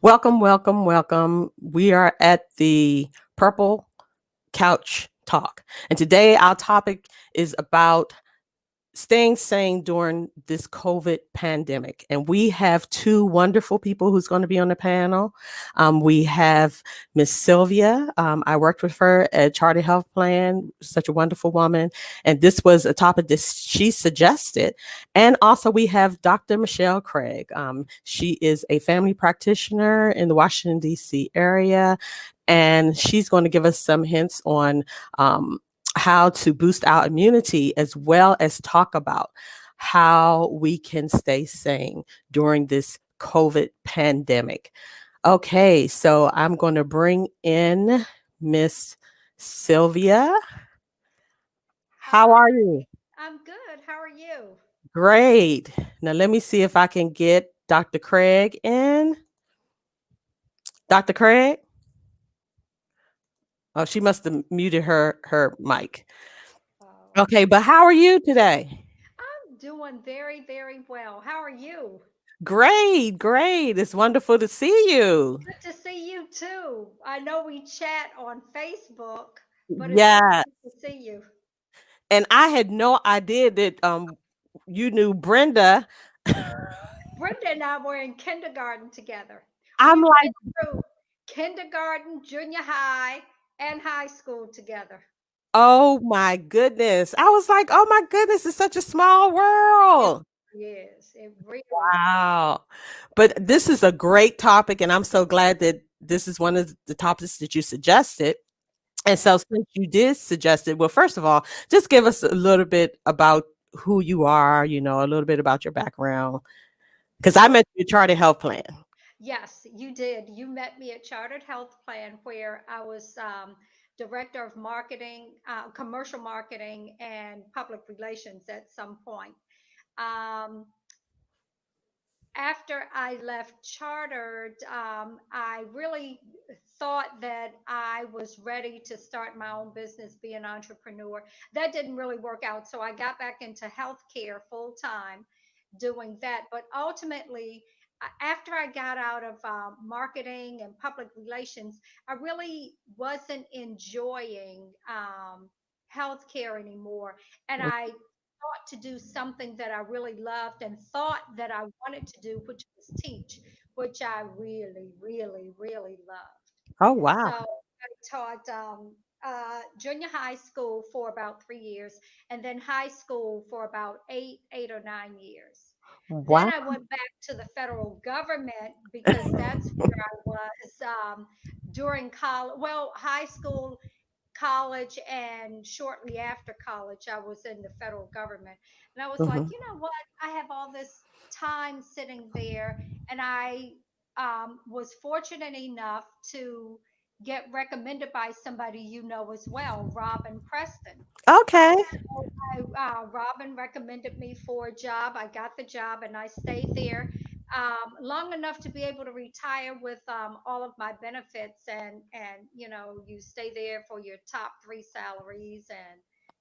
Welcome, welcome, welcome. We are at the Purple Couch Talk. And today our topic is about staying sane during this COVID pandemic. And we have two wonderful people who's going to be on the panel. We have Miss Sylvia. I worked with her at Charter Health Plan, such a wonderful woman. And this was a topic that she suggested. And also we have Dr. Michelle Craig. She is a family practitioner in the Washington, D.C. area. And she's going to give us some hints on how to boost our immunity, as well as talk about how we can stay sane during this COVID pandemic. Okay, so I'm going to bring in Miss Sylvia. How Hi, are you? I'm good. How are you? Great. Now let me see if I can get Dr. Craig in. Dr. Craig? Oh, she must have muted her mic. Oh, Okay, but how are you today? I'm doing very, very well. How are you? Great, great. It's wonderful to see you. Good to see you too. I know we chat on Facebook, but it's really Yeah. good to see you. And I had no idea that you knew Brenda. Brenda and I were in kindergarten together. We I'm like, went through kindergarten, junior high, and high school together. oh my goodness. I was like, oh my goodness, it's such a small It world. is. It really Wow. But this is a great topic, and I'm so glad that this is one of the topics that you suggested. And is. so, since you did suggest it, well, first of all, just give us a little bit about who you are, a little bit about your background. Because I Sure. met your charter health plan. Yes, you did. You met me at Chartered Health Plan, where I was director of marketing, commercial marketing, and public relations at some point. Um, After I left Chartered, I really thought that I was ready to start my own business, be an entrepreneur. That didn't really work out. So I got back into healthcare full time doing that. But ultimately, after I got out of marketing and public relations, I really wasn't enjoying healthcare anymore. And I thought to do something that I really loved and thought that I wanted to do, which was teach, which I really, really, really loved. Oh, So wow. I taught junior high school for about 3 years, and then high school for about 8 or 9 years. Then Wow. I went back to the federal government because that's where I was during college. Well, high school, college, and shortly after college, I was in the federal government. And I was like, Mhm. you know what? I have all this time sitting there, and I was fortunate enough to get recommended by somebody you know as well, Robin Preston. Okay. So Robin recommended me for a job. I got the job and I stayed there long enough to be able to retire with all of my benefits, and you stay there for your top three salaries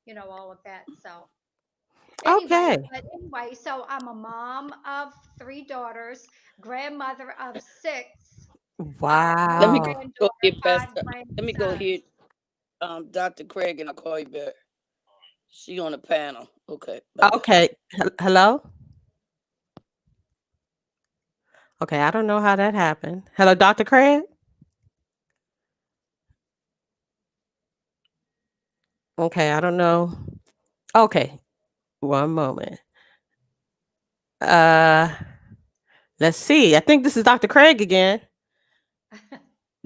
and all of that. So Okay. anyway, so I'm a mom of three daughters, grandmother of six, one Let me Wow. go granddaughter, get five Pastor. Let me go grandsons. hit Dr. Craig and I'll call you back. She on the panel. Okay. Bye bye. Okay. Hello? Okay, I don't know how that happened. Hello, Dr. Craig? Okay, I don't know. Okay, one moment. Uh, let's see. I think this is Dr. Craig again.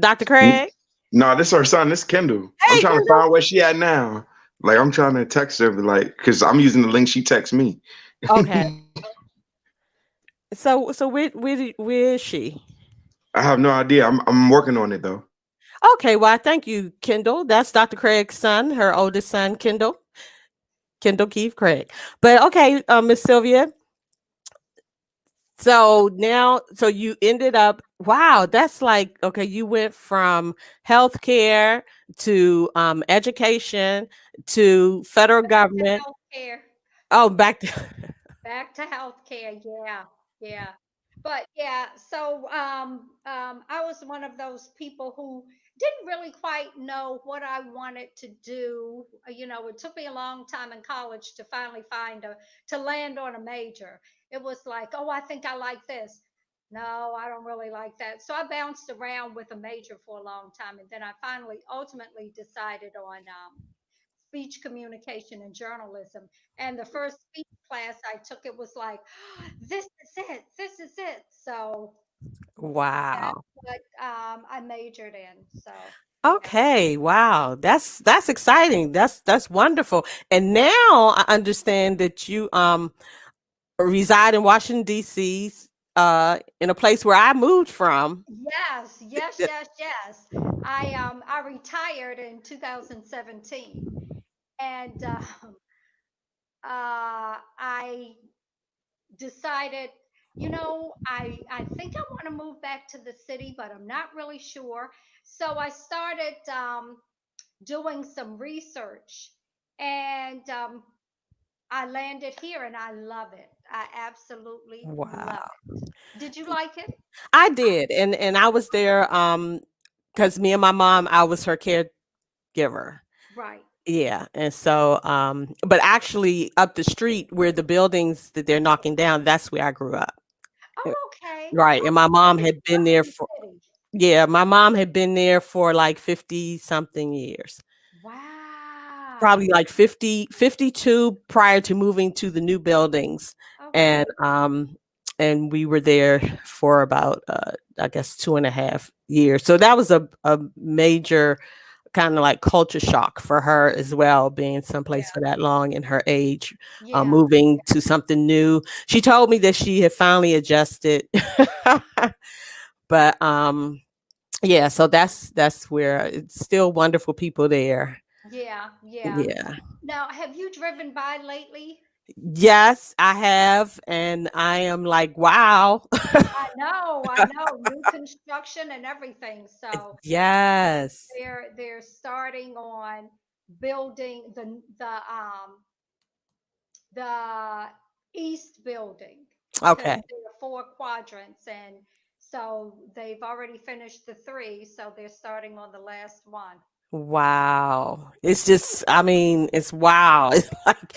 Dr. N- Craig? No, this our son. This Kendall. I'm Hey, trying to Kendall. find where she at now. Like I'm trying to text her, like, cause I'm using the link she texts me. Okay. I So where is she? have no idea. I'm working on it though. Okay, well, I thank you, Kendall. That's Dr. Craig's son, her oldest son, Kendall Keith Craig. But okay, Miss Sylvia. So now, so you ended up, wow, that's like, okay, you went from healthcare to education to federal Back to government. healthcare. Oh, back to, Back to healthcare. Yeah, yeah. But yeah, so I was one of those people who didn't really quite know what I wanted to do. It took me a long time in college to finally to land on a major. It was like, oh, I think I like this. No, I don't really like that. So I bounced around with a major for a long time, and then I finally, ultimately decided on speech communication and journalism. And the first speech class I took, it was like, this is it, this is it. So that's Wow. what I majored in. So yeah. Okay, wow. That's exciting. That's wonderful. And now I understand that you reside in Washington D.C. In a place where I moved from. Yes, yes, Th- yes, yes. I retired in 2017, and I decided, I think I want to move back to the city, but I'm not really sure. So I started doing some research, and I landed here, and I love it. I absolutely love Wow. it. Did you like it? I did. And I was there because me and my mom, I was her caregiver. Right. Yeah. And so but actually up the street where the buildings that they're knocking down, that's where I grew up. Uh, Oh, okay. Right. Oh, And my so mom you had grew been up there in for the city. yeah, my mom had been there for like 50 something years. Probably Wow. like 50, 52 prior to moving to the new buildings. And Okay. we were there for about I guess 2.5 years. So that was a major kind of like culture shock for her as well, being someplace Yeah. for that long in her age, Yeah. moving to something new. She told me that she had finally adjusted. But yeah, so that's where it's still wonderful people there. Yeah. Yeah. Yeah. Now, have you driven by lately? Yes, I have, and I am like, wow. I know, new construction and everything. So Yes. they're starting on building the east building, because Okay. there are four quadrants, and so they've already finished the three, so they're starting on the last one. Wow. It's just, I mean, it's wow. It's like,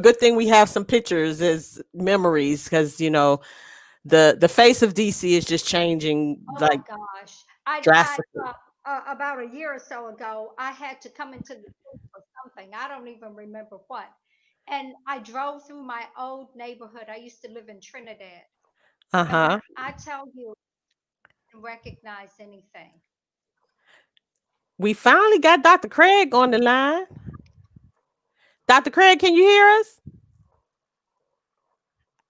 good thing we have some pictures as memories because, the face of DC is just changing Oh my like gosh. drastically. About a year or so ago, I had to come into the city for something. I don't even remember what. And I drove through my old neighborhood. I used to live in Trinidad. And when Uh-huh. I tell you, I didn't recognize anything. We finally got Dr. Craig on the line. Dr. Craig, can you hear us?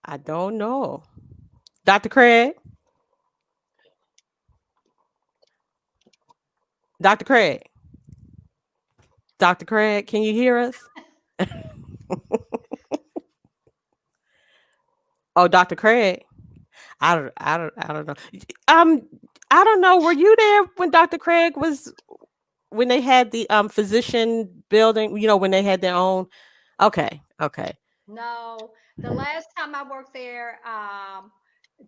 I don't know. Dr. Craig? Dr. Craig? Dr. Craig, can you hear us? Oh, Dr. Craig. I don't know. Um, I don't know. Were you there when Dr. Craig was when they had the physician building, when they had their own? Okay, okay. No, the last time I worked there,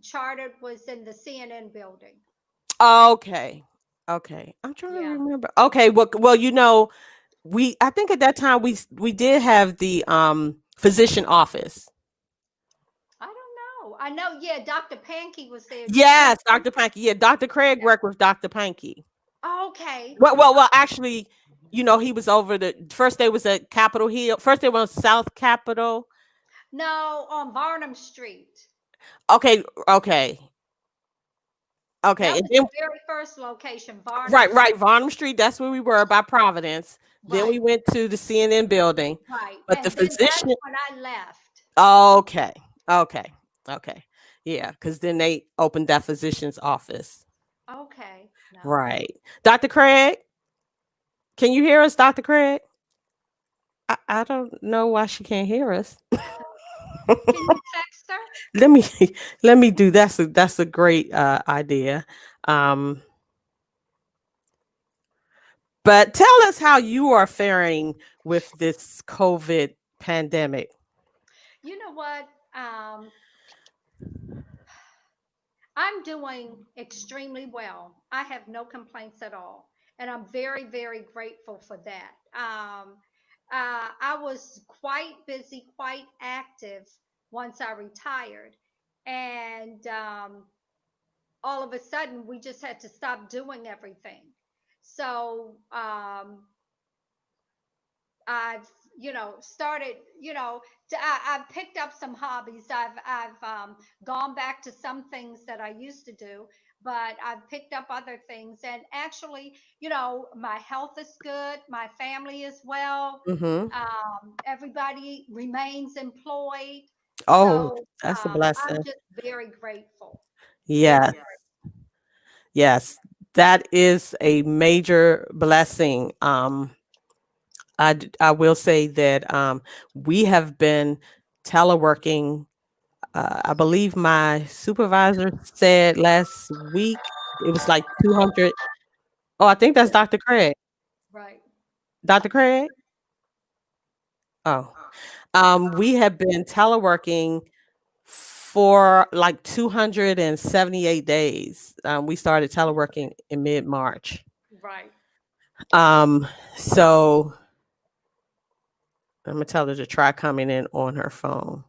chartered was in the CNN building. Okay. Okay. I'm trying to Yeah. remember. Okay, well, we I think at that time we did have the physician office. I don't know. I know, yeah, Dr. Pankey was there. Do you Yes, remember? Dr. Pankey. Yeah, Dr. Craig worked with Dr. Pankey. Okay. Well, actually, he was over the first day was at Capitol Hill. First day was South Capitol. No, on Varnum Street. Okay, okay, okay. That And was then the very first location, Varnum right, Street. right, Varnum Street. That's where we were by Providence. Then Right, we went to the CNN building. right. But the And then that's physician. when I left. Okay, okay, okay. Yeah, because then they opened that physician's office. Okay. No. Right, Dr. Craig. Can you hear us, Dr. Craig? I don't know why she can't hear us. Can you text her? Let me let me do that's a great idea. Um, but tell us how you are faring with this COVID pandemic. You know what? I'm doing extremely well. I have no complaints at all. And I'm very, very grateful for that. I was quite busy, quite active once I retired. And all of a sudden, we just had to stop doing everything. So I've, started, I've picked up some hobbies. I've gone back to some things that I used to do, but I've picked up other things. And actually, my health is good. My family is well. Mm-hmm. Everybody remains employed. Oh, So that's a I'm blessing. just very grateful. Very Yes, yes, that is a major blessing. I will say that we have been teleworking. I believe my supervisor said last week it was like 200. Oh, I think that's Dr. Craig. right. Dr. Craig? Oh, we have been teleworking for like 278 days. We started teleworking in mid-March. Right. Um, so I'm gonna tell her to try coming in on her phone.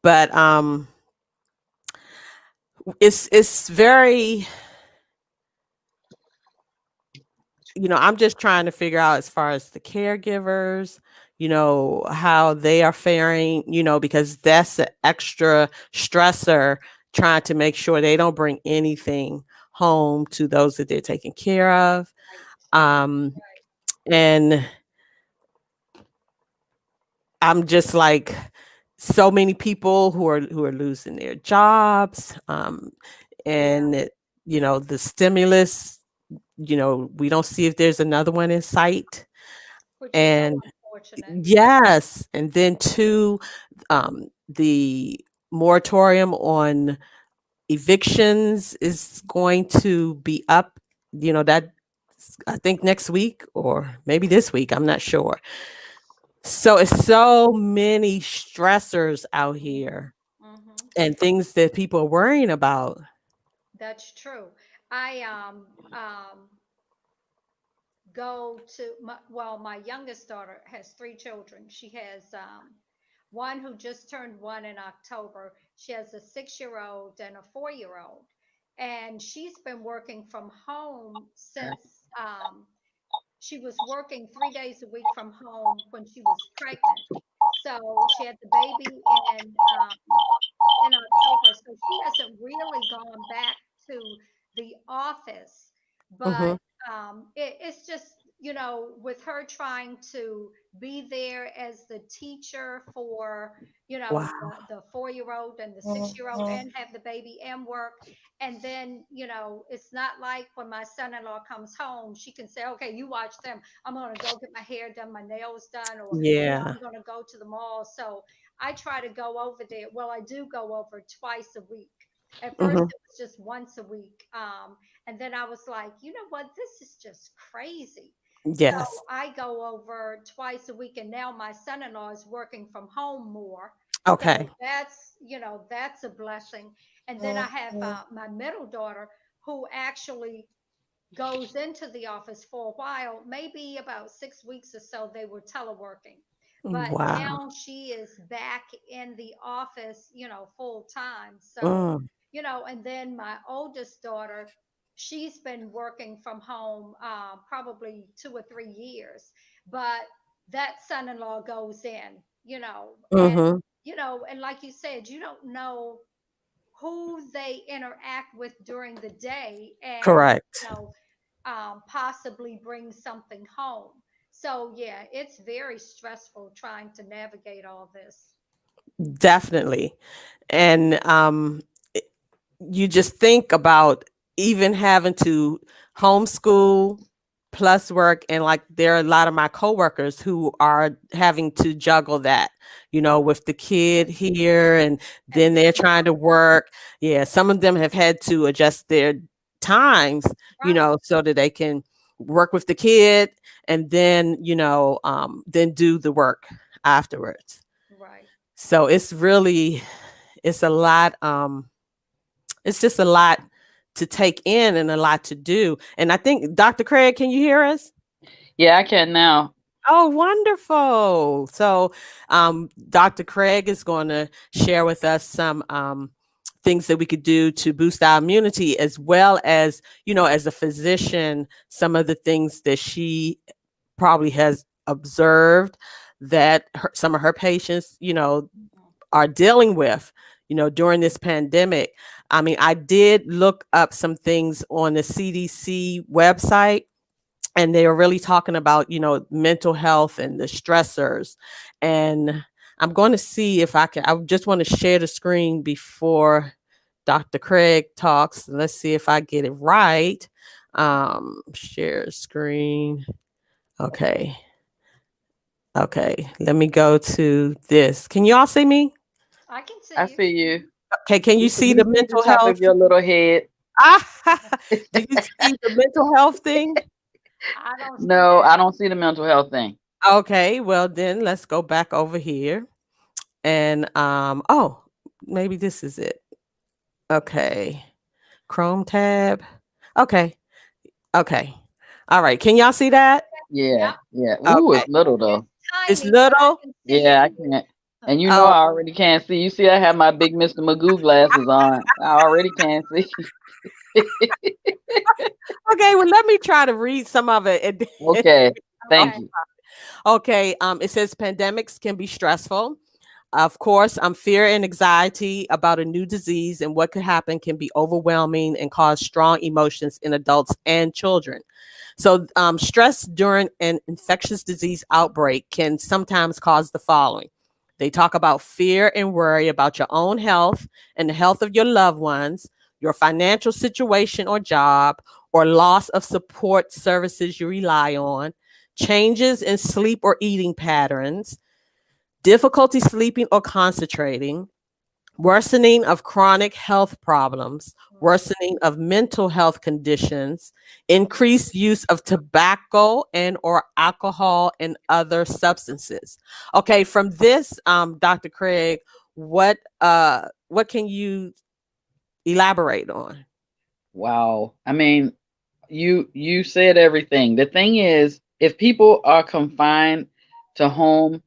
But it's very, I'm just trying to figure out as far as the caregivers, how they are faring, because that's an extra stressor trying to make sure they don't bring anything home to those that they're taking care of. Right. Um, and I'm just like so many people who are losing their jobs. Yeah. And the stimulus, we don't see if there's another one in sight. Which is so And unfortunate. yes, and then two, the moratorium on evictions is going to be up, that I think next week or maybe this week, I'm not sure. So it's so many stressors out Hmm. here Hmm. and things that people are worrying about. That's true. I go to my youngest daughter has three children. She has one who just turned one in October. She has a 6-year-old and a 4-year-old, and she's been working from home since she was working 3 days a week from home when she was pregnant. So she had the baby in October. So she hasn't really gone back to the office, but Hmm. it's just, with her trying to be there as the teacher for, Wow. the 4-year-old and the 6-year-old and have the baby and work. And then, it's not like when my son in law comes home, she can say, okay, you watch them. I'm going to go get my hair done, my nails done, or, Yeah. I'm going to go to the mall. So I try to go over there. Well, I do go over twice a week. At first, Hmm. it was just once a week. And then I was like, you know what? This is just crazy. So Yes. I go over twice a week. And now my son in law is working from home more. So Okay. that's a blessing. And then I have my middle daughter who actually goes into the office for a while, maybe about 6 weeks or so, they were teleworking. But Wow. now she is back in the office, full time. So, Mm. and then my oldest daughter, she's been working from home probably 2 or 3 years. But that son in law goes in, Hmm. and like you said, you don't know who they interact with during the day and Correct. possibly bring something home. So yeah, it's very stressful trying to navigate all this. Definitely. And you just think about even having to homeschool plus work, and like there are a lot of my coworkers who are having to juggle that, with the kid here, and And then then they're trying to work. Yeah, some of them have had to adjust their times, right, so that they can work with the kid and then then do the work afterwards. right. So it's really it's a lot. It's just a lot to take in and a lot to do. And I think, Dr. Craig, can you hear us? Yeah, I can now. Oh, wonderful. So, Dr. Craig is going to share with us some things that we could do to boost our immunity, as well as, as a physician, some of the things that she probably has observed that some of her patients, are dealing with, during this pandemic. I mean, I did look up some things on the CDC website, and they were really talking about, mental health and the stressors. And I'm going to see if I just want to share the screen before Dr. Craig talks. Let's see if I get it right. Share screen. Okay. Okay. Let me go to this. Can you all see me? I can see I you. see you. Okay. Can you see the see mental the top health? of your little head. Do you see the mental health thing? I don't see No, that. I don't see the mental health thing. Okay, well then let's go back over here. And oh, maybe this is it. Okay. Chrome tab. Okay. Okay. All right. Can y'all see that? Yeah, Yep. yeah. Ooh, Okay. it's little though. It's Tiny, but I little. can see Yeah, I it. can't. And I Oh, already can't see. You see, I have my big Mr. Magoo glasses on. I already can't see. okay. Well, let me try to read some of it. Okay, thank Okay. you. Okay. It says pandemics can be stressful. Of course, fear and anxiety about a new disease and what could happen can be overwhelming and cause strong emotions in adults and children. So, stress during an infectious disease outbreak can sometimes cause the following. They talk about fear and worry about your own health and the health of your loved ones, your financial situation or job, or loss of support services you rely on, changes in sleep or eating patterns, difficulty sleeping or concentrating, worsening of chronic health problems, worsening of mental health conditions, increased use of tobacco and or alcohol and other substances. Okay, from this, Dr. Craig, what can you elaborate on? Wow. I mean, you said everything. The thing is, if people are confined to home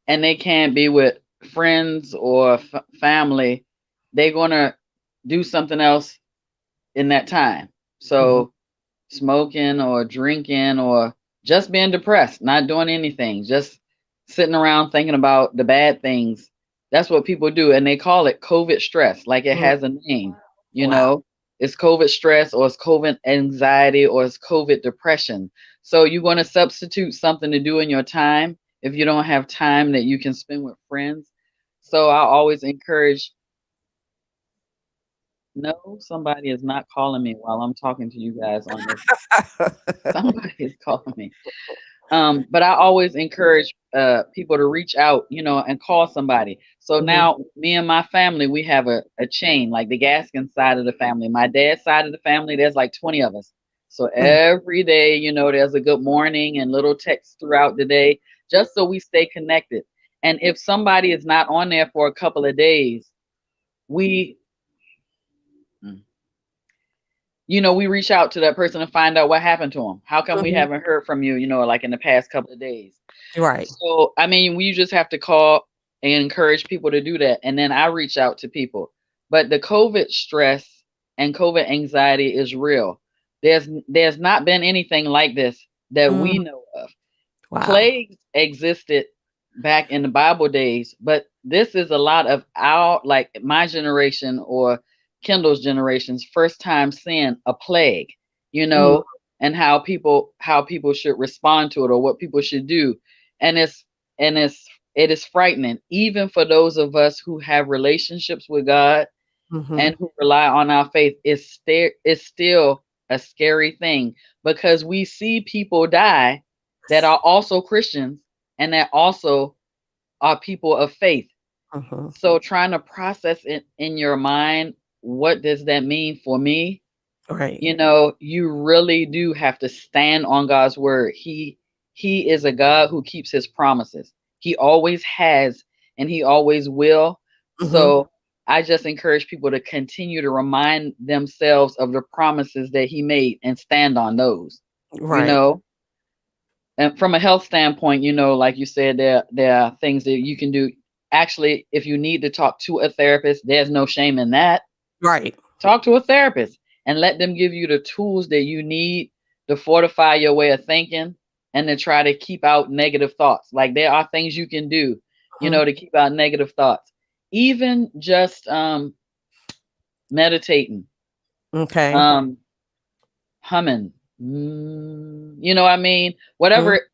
and they can't be with friends or family, they're gonna do something else in that time. Mhm, So smoking or drinking or just being depressed, not doing anything, just sitting around thinking about the bad things. That's what people do. And they call it COVID stress, like it mm, has a name, you wow. know, it's COVID stress or it's COVID anxiety or it's COVID depression. So you're going to substitute something to do in your time if you don't have time that you can spend with friends. So I always encourage, no, somebody is not calling me while I'm talking to you guys on this. Somebody is calling me. But I always encourage people to reach out, and call somebody. So Mhm, now me and my family, we have a chain, like the Gaskin side of the family. My dad's side of the family, there's like 20 of us. So mhm, every day, there's a good morning and little texts throughout the day, just so we stay connected. And if somebody is not on there for a couple of days, we we reach out to that person and find out what happened to them. How come we mhm. haven't heard from you, like in the past couple of days? Right. So, I mean, we just have to call and encourage people to do that. And then I reach out to people. But the COVID stress and COVID anxiety is real. There's not been anything like this that Mm, we know of. wow. Plagues existed back in the Bible days, but this is a lot of our, like my generation or Kendall's generation's first time seeing a plague, you Mm, know, and how people should respond to it or what people should do. And it is frightening, even for those of us who have relationships with God mhm, and who rely on our faith. It's still a scary thing because we see people die that are also Christians and that also are people of faith. mhm. So trying to process it in your mind, what does that mean for me? Right. You really do have to stand on God's word. He is a God who keeps his promises. He always has and he always will. Mhm, So I just encourage people to continue to remind themselves of the promises that he made and stand on those, you Right. know. And from a health standpoint, you know, like you said, there are things that you can do. Actually, if you need to talk to a therapist, there's no shame in that. Right. Talk to a therapist and let them give you the tools that you need to fortify your way of thinking and to try to keep out negative thoughts. Like there are things you can do, you Mhm. know, to keep out negative thoughts. Even just meditating, Okay. um, humming. You know what I mean? Mhm.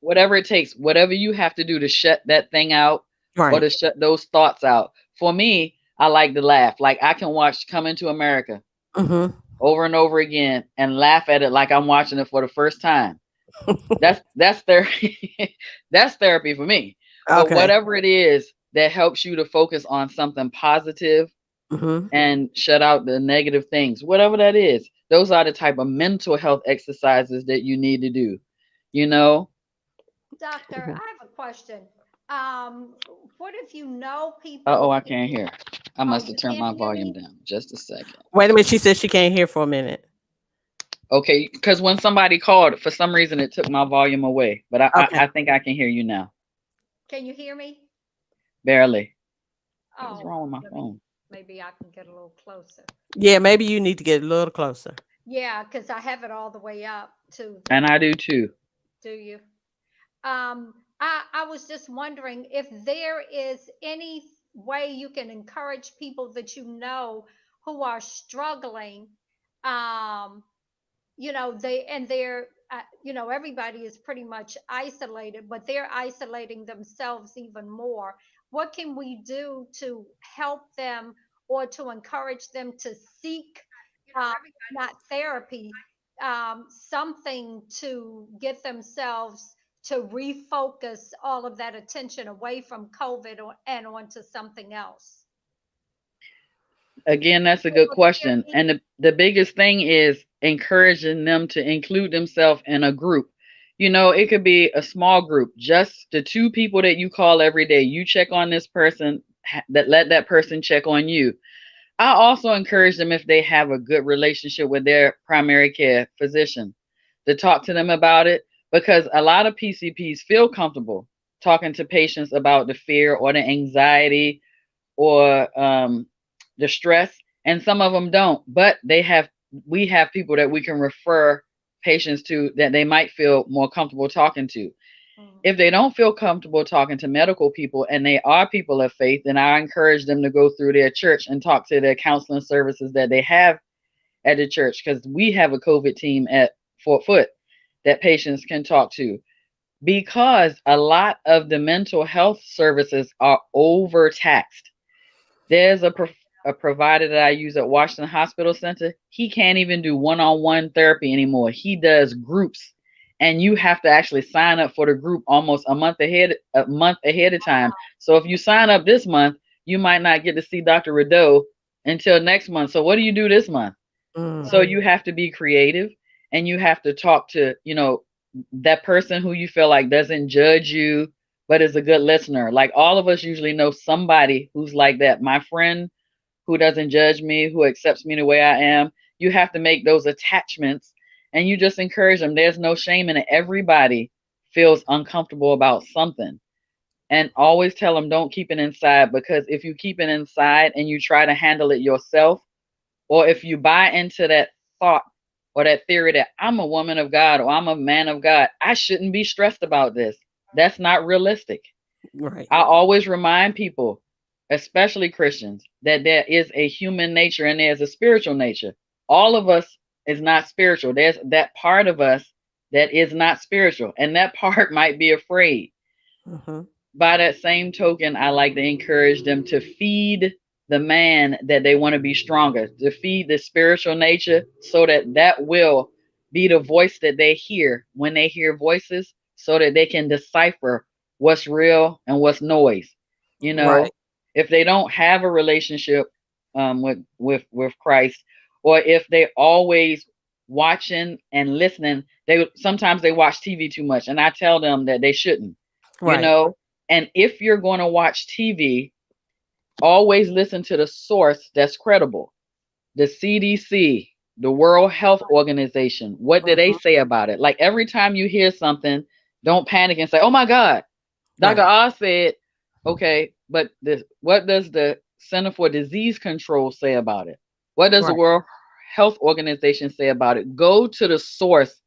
Whatever it takes, whatever you have to do to shut that thing out or Right. to shut those thoughts out. For me, I like to laugh. Like I can watch Coming to America Mhm. over and over again and laugh at it like I'm watching it for the first time. That's therapy. That's therapy for me. But Okay. whatever it is that helps you to focus on something positive Mhm. and shut out the negative things, whatever that is, those are the type of mental health exercises that you need to do. You know, Doctor, Mhm. I have a question. Um, what if you know oh, people? I can't hear. I Oh, must have you turned can't my hear volume me? down. Just a second. Wait a minute. She said she can't hear for a minute. Okay, because when somebody called, for some reason it took my volume away. But Okay. I think I can hear you now. Can you hear me? Barely. What is Oh, wrong with my let me, phone? maybe I can get a little closer. Yeah. Maybe you need to get a little closer. Yeah, because I have it all the way up to the, And I do too. do you? I was just wondering if there is any way you can encourage people that you know who are struggling. Um, they're everybody is pretty much isolated, but they're isolating themselves even more. What can we do to help them or to encourage them to seek, um, not therapy, something to get themselves to refocus all of that attention away from COVID and onto something else? Again, that's a You good able to hear question. me? And the biggest thing is encouraging them to include themselves in a group. You know, it could be a small group, just the two people that you call every day. You check on this person, that let that person check on you. I also encourage them if they have a good relationship with their primary care physician to talk to them about it because a lot of PCPs feel comfortable talking to patients about the fear or the anxiety or the stress, and some of them don't. But we have people that we can refer patients to that they might feel more comfortable talking to. Mm. If they don't feel comfortable talking to medical people and they are people of faith, then I encourage them to go through their church and talk to their counseling services that they have at the church because we have a COVID team at Fort Foot that patients can talk to because a lot of the mental health services are overtaxed. There's a provider that I use at Washington Hospital Center. He can't even do one-on-one therapy anymore. He does groups, and you have to actually sign up for the group almost a month ahead of time. So if you sign up this month, you might not get to see Dr. Rideau until next month. So what do you do this month? So Mm. you have to be creative, and you have to talk to, that person who you feel like doesn't judge you, but is a good listener. Like all of us usually know somebody who's like that. My friend who doesn't judge me, who accepts me the way I am. You have to make those attachments and you just encourage them. There's no shame in it. Everybody feels uncomfortable about something. And always tell them don't keep it inside because if you keep it inside and you try to handle it yourself, or if you buy into that thought or that theory that I'm a woman of God or I'm a man of God, I shouldn't be stressed about this. That's not realistic. Right. I always remind people, especially Christians, that there is a human nature and there's a spiritual nature. All of us is not spiritual. There's that part of us that is not spiritual, and that part might be afraid. Mhm. By that same token, I like to encourage them to feed the man that they want to be stronger, to feed the spiritual nature so that that will be the voice that they hear when they hear voices so that they can decipher what's real and what's noise. You Right. know, if they don't have a relationship with Christ, or if they always watching and listening, they sometimes they watch TV too much, and I tell them that they shouldn't. You Right. know, and if you're going to watch TV, always listen to the source that's credible. The CDC, the World Health Organization, what do they Mhm. say about it? Like every time you hear something, don't panic and say, "Oh my God, Dr. Right. Oz said," okay, but what does the Center for Disease Control say about it? What does the Right. World Health Organization say about it? Go to the source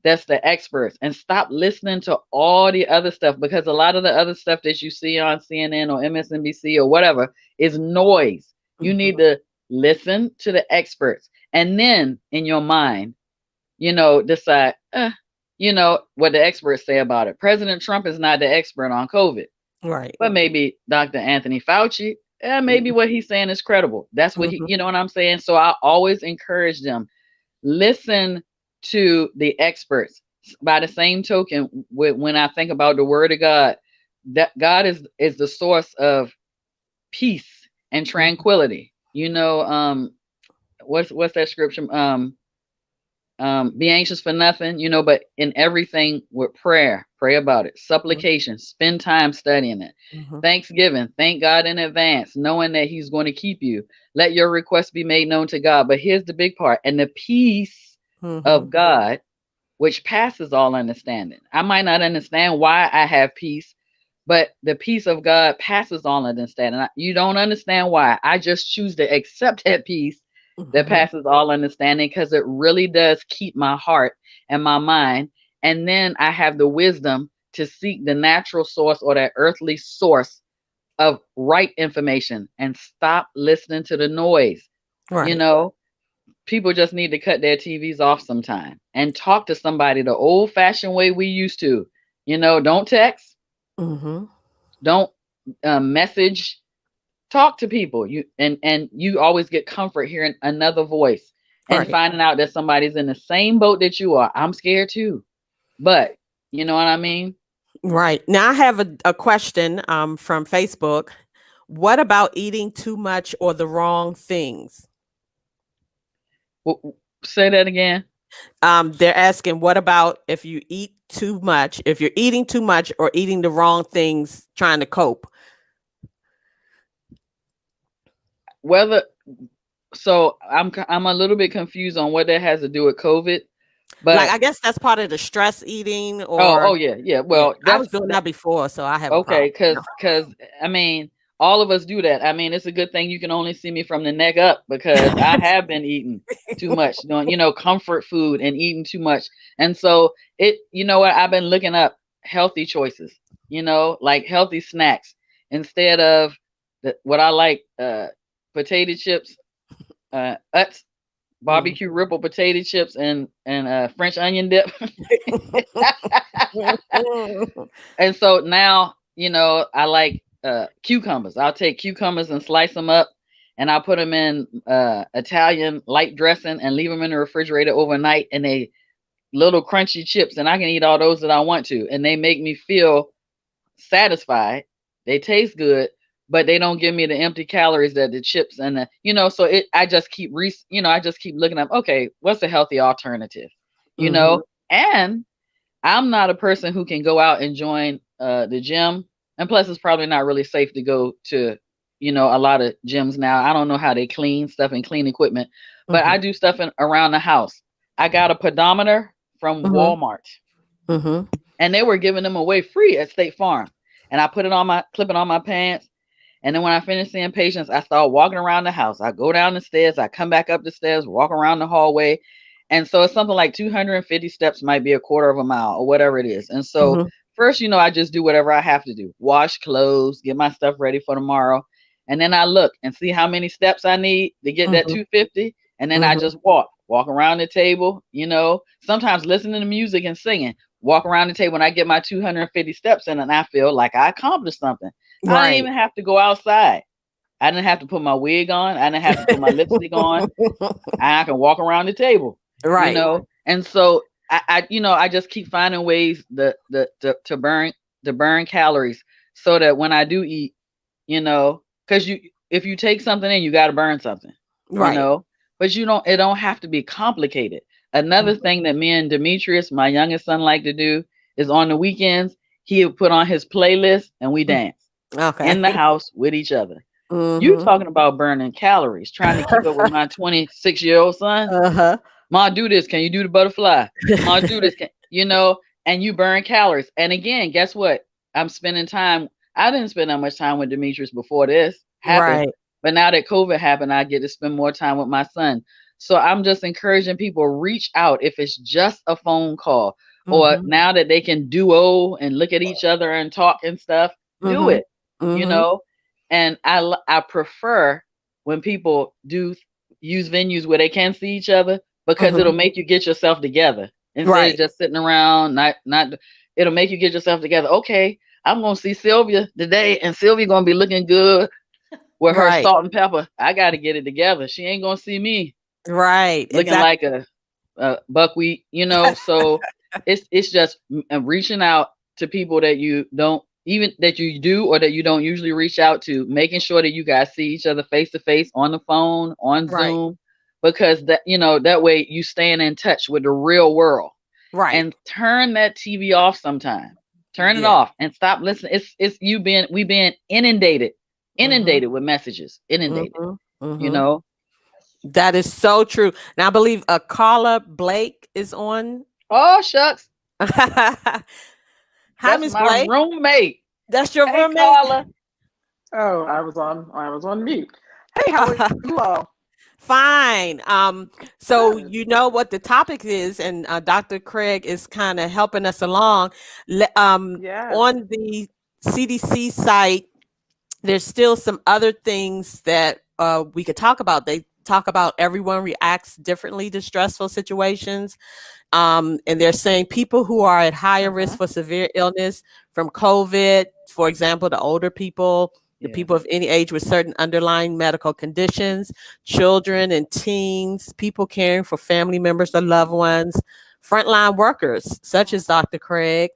that's the experts and stop listening to all the other stuff, because a lot of the other stuff that you see on CNN or MSNBC or whatever is noise. You need Mhm. to listen to the experts and then in your mind, decide, what the experts say about it. President Trump is not the expert on COVID, Right. but maybe Dr. Anthony Fauci, maybe what he's saying is credible. That's what Mhm. you know what I'm saying? So I always encourage them, listen to the experts. By the same token, when I think about the word of God, that God is the source of peace and Mhm. tranquility. What's that scripture? Be anxious for nothing, but in everything with prayer, pray about it. Mhm. Supplication, spend time studying it. Mhm. Thanksgiving, thank God in advance, knowing that He's going to keep you. Let your requests be made known to God. But here's the big part, and the peace Mhm. of God, which passes all understanding. I might not understand why I have peace, but the peace of God passes all understanding. You don't understand why. I just choose to accept that peace that Mhm. passes all understanding, because it really does keep my heart and my mind. And then I have the wisdom to seek the natural source or that earthly source of right information and stop listening to the noise. You Right. know, people just need to cut their TVs off sometime and talk to somebody the old fashioned way we used to. Don't text, Mhm. don't message, talk to people. And you always get comfort hearing another voice and Right. finding out that somebody's in the same boat that you are. I'm scared too, but you know what I mean? Right. Now I have a question from Facebook. What about eating too much or the wrong things? Say that again. They're asking, what about if you eat too much, if you're eating too much or eating the wrong things trying to cope? Whether so I'm a little bit confused on what that has to do with COVID, Like, but I guess that's part of the stress eating oh or yeah, yeah. yeah, Well, I was doing that before, so I have a okay, problem. because I mean, all of us do that. I mean, it's a good thing you can only see me from the neck up, because I have been eating too much, comfort food and eating too much. And so what, I've been looking up healthy choices, like healthy snacks instead of what I like, potato chips, Utz, Mhm. barbecue ripple potato chips, and French onion dip. And so now, I like cucumbers. I'll take cucumbers and slice them up, and I'll put them in Italian light dressing and leave them in the refrigerator overnight. And they little crunchy chips, and I can eat all those that I want to, and they make me feel satisfied. They taste good, but they don't give me the empty calories that the chips and so I just keep I just keep looking up, okay, what's a healthy alternative? You Mhm. know, and I'm not a person who can go out and join the gym. And plus, it's probably not really safe to go to, a lot of gyms now. I don't know how they clean stuff and clean equipment, but Mhm. I do stuff around the house. I got a pedometer from Mhm. Walmart, Mhm. and they were giving them away free at State Farm. And I clip it on my pants. And then when I finish seeing patients, I start walking around the house. I go down the stairs, I come back up the stairs, walk around the hallway. And so it's something like 250 steps, might be a quarter of a mile or whatever it is. And so Mhm. first, I just do whatever I have to do. Wash clothes, get my stuff ready for tomorrow. And then I look and see how many steps I need to get that Mhm. 250. And then I Mhm. just walk around the table, sometimes listening to music and singing, walk around the table, and I get my 250 steps in, and I feel like I accomplished something. I didn't Right. even have to go outside. I didn't have to put my wig on. I didn't have to put my lipstick on. I can walk around the table, Right. And so I just keep finding ways to burn calories, so that when I do eat, because if you take something in, you got to burn something, you Right. know. But it don't have to be complicated. Another Mhm. thing that me and Demetrius, my youngest son, like to do is on the weekends he would put on his playlist and we Mm. dance Okay. in the house with each other. You Mm-hmm. talking about burning calories, trying to keep up with my 26-year-old son. Uh-huh. Ma, do this. Can you do the butterfly? Ma, do this. And you burn calories. And again, guess what? I'm spending time. I didn't spend that much time with Demetrius before this happened. Right. But now that COVID happened, I get to spend more time with my son. So I'm just encouraging people, reach out if it's just a phone call, or Mm-hmm. now that they can duo and look at each other and talk and stuff, do Mm-hmm. it, you Mm-hmm. know? And I prefer when people do use venues where they can see each other, because Mm-hmm. it'll make you get yourself together instead of Right. just sitting around. Not it'll make you get yourself together. Okay, I'm gonna see Sylvia today, and Sylvia gonna be looking good with her Right. salt and pepper. I got to get it together. She ain't gonna see me Right. looking Exactly. like a buckwheat, So it's just reaching out to people that you don't even that you do or that you don't usually reach out to, making sure that you guys see each other face to face, on the phone, on Right. Zoom, because that way you staying in touch with the real world. Right. And turn that TV off sometime. Turn it Yeah. off and stop listening. It's we being inundated, Mm-hmm. with messages, inundated. Mm-hmm. You Mm-hmm. know. That is so true. Now I believe Carla Blake is on. Oh shucks, Hi, that's Miss my Blake. roommate. That's your Hey roommate. Carla. Oh, I was on mute. Hey, how are you all? Fine. So Good. you know what the topic is, and Dr. Craig is kind of helping us along. Yes. On the CDC site, there's still some other things that we could talk about. They talk about everyone reacts differently to stressful situations. And they're saying people who are at higher risk Uh-huh. for severe illness from COVID, for example, the older people, the Yeah. people of any age with certain underlying medical conditions, children and teens, people caring for family members or loved ones, frontline workers, such as Dr. Craig,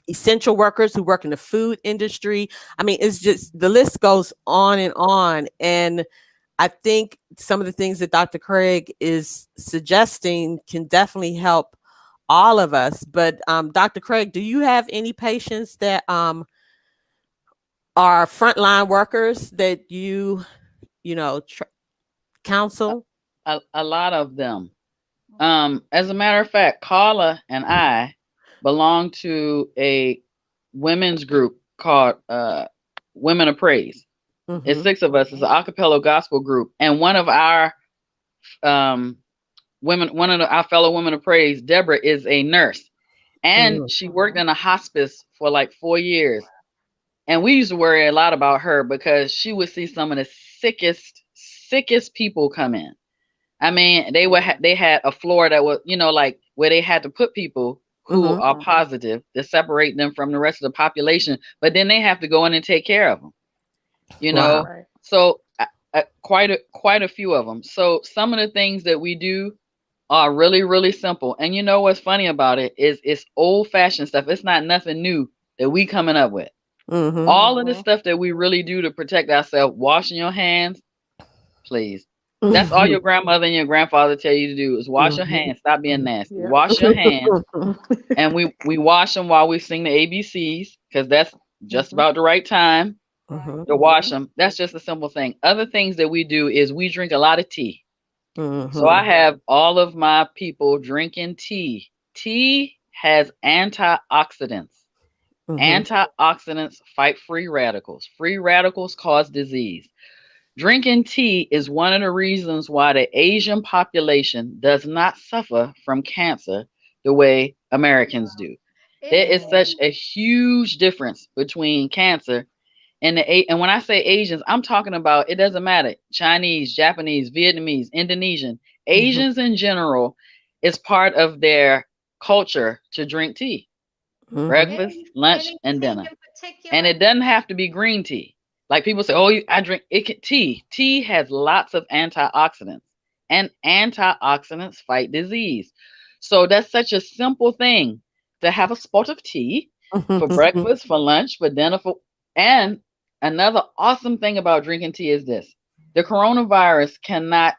essential workers who work in the food industry. I mean, it's just the list goes on and on. And I think some of the things that Dr. Craig is suggesting can definitely help all of us. But Dr. Craig, do you have any patients that are frontline workers that A, counsel? a lot of them. As a matter of fact, Carla and I belong to a women's group called Women of Praise. It's Mm-hmm. 6 of us. It's an a cappella gospel group, and one of our um, our fellow women of praise, Deborah, is a nurse, and Mm-hmm. she worked in a hospice for like 4 years. And we used to worry a lot about her because she would see some of the sickest people come in. I mean, they had a floor that was, like where they had to put people who Mm-hmm. are Uh-huh. positive to separate them from the rest of the population, but then they have to go in and take care of them, you Wow. know. Right. So quite a few of them. So some of the things that we do are really really simple. And you know what's funny about it is it's old fashioned stuff. It's not nothing new that we coming up with. Mm-hmm. All of the Uh-huh. stuff that we really do to protect ourselves, washing your hands, please. That's all Mm-hmm. your grandmother and your grandfather tell you to do is wash your Mm-hmm. hands. Stop being nasty. Yep. Wash your hands, Mm-hmm. and we wash them while we sing the ABCs because that's just Uh-huh. about the right time Mm-hmm. to wash Uh-huh. them. That's just a simple thing. Other things that we do is we drink a lot of tea. So I Mm-hmm. have all of my people drinking tea. Tea has antioxidants. Mm-hmm. Antioxidants fight free radicals. Free radicals cause disease. Drinking tea is one of the reasons why the Asian population does not suffer from cancer the way Americans do. It There is. is such a huge difference between cancer and and when I say Asians, I'm talking about it doesn't matter. Chinese, Japanese, Vietnamese, Indonesian, Mm-hmm. Asians in general, it's part of their culture to drink tea, Mm-hmm. breakfast, lunch, Any and tea dinner. in And particular? it doesn't have to be green tea. Like people say, oh, I drink tea. Tea has lots of antioxidants, and antioxidants fight disease. So that's such a simple thing to have a spot of tea for Mm-hmm. breakfast, for lunch, for dinner, and another awesome thing about drinking tea is this: the coronavirus cannot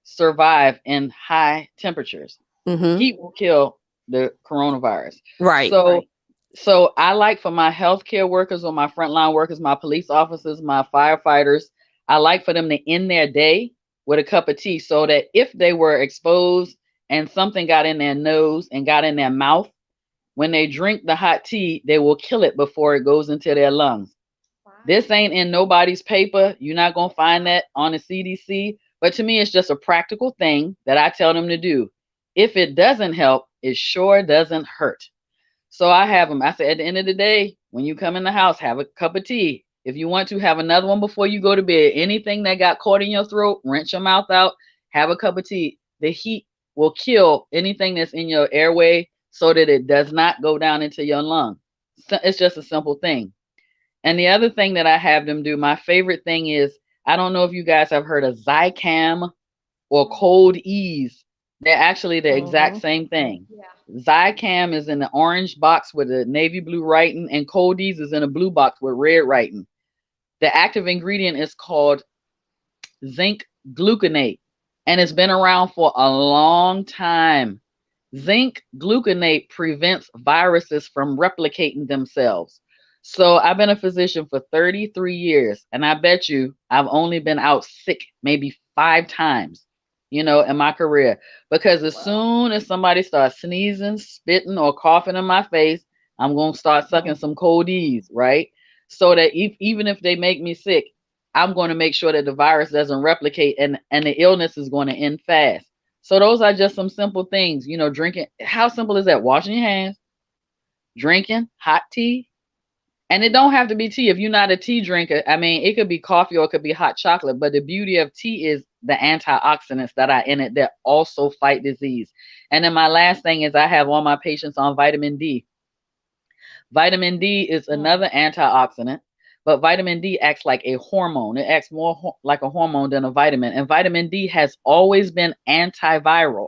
survive in high temperatures. Mm-hmm. Heat will kill the coronavirus. Right. So so I like for my healthcare workers or my frontline workers, my police officers, my firefighters, I like for them to end their day with a cup of tea so that if they were exposed and something got in their nose and got in their mouth, when they drink the hot tea, they will kill it before it goes into their lungs. Wow. This ain't in nobody's paper. You're not going to find that on the CDC. But to me, it's just a practical thing that I tell them to do. If it doesn't help, it sure doesn't hurt. So I have them. I say at the end of the day, when you come in the house, have a cup of tea. If you want to, have another one before you go to bed. Anything that got caught in your throat, rinse your mouth out, have a cup of tea. The heat will kill anything that's in your airway so that it does not go down into your lung. So it's just a simple thing. And the other thing that I have them do, my favorite thing is, I don't know if you guys have heard of Zicam or Coldies. They're actually the exact same thing. Yeah. Zicam is in the orange box with a navy blue writing, and Coldies is in a blue box with red writing. The active ingredient is called zinc gluconate, and it's been around for a long time. Zinc gluconate prevents viruses from replicating themselves. So I've been a physician for 33 years, and I bet you I've only been out sick maybe 5 times, in my career. Because as soon as somebody starts sneezing, spitting, or coughing in my face, I'm going to start sucking some Coldies, right? So that even if they make me sick, I'm going to make sure that the virus doesn't replicate and the illness is going to end fast. So those are just some simple things, drinking. How simple is that? Washing your hands, drinking hot tea. And it don't have to be tea. If you're not a tea drinker, I mean, it could be coffee or it could be hot chocolate. But the beauty of tea is the antioxidants that are in it that also fight disease. And then my last thing is I have all my patients on vitamin D. Vitamin D is another antioxidant, but vitamin D acts like a hormone. It acts more like a hormone than a vitamin. And vitamin D has always been antiviral.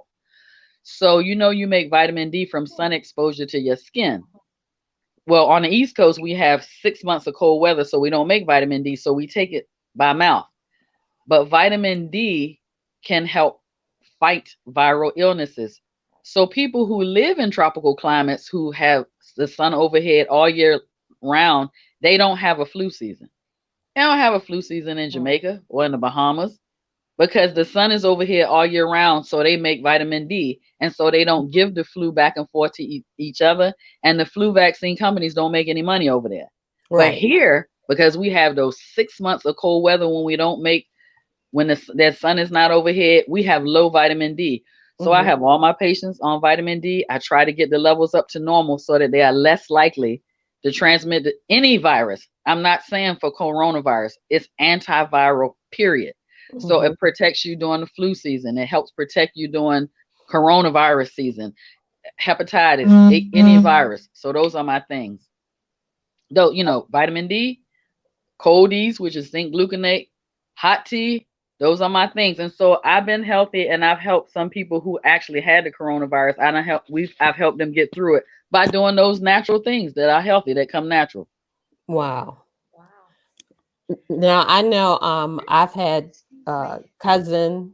So, you make vitamin D from sun exposure to your skin. Well, on the East Coast, we have 6 months of cold weather, so we don't make vitamin D, so we take it by mouth. But vitamin D can help fight viral illnesses. So people who live in tropical climates who have the sun overhead all year round, they don't have a flu season. They don't have a flu season in Jamaica or in the Bahamas because the sun is over here all year round. So they make vitamin D. And so they don't give the flu back and forth to each other. And the flu vaccine companies don't make any money over there. But Right. here, because we have those 6 months of cold weather when the sun is not overhead, we have low vitamin D. So I have all my patients on vitamin D. I try to get the levels up to normal so that they are less likely to transmit any virus. I'm not saying for coronavirus. It's antiviral, period. So it protects you during the flu season. It helps protect you during coronavirus season, hepatitis, any virus. So those are my things. Though, vitamin D, Coldies, which is zinc gluconate, hot tea, those are my things. And so I've been healthy and I've helped some people who actually had the coronavirus. I've helped them get through it by doing those natural things that are healthy, that come natural. Wow. Wow. Now I know I've had a cousin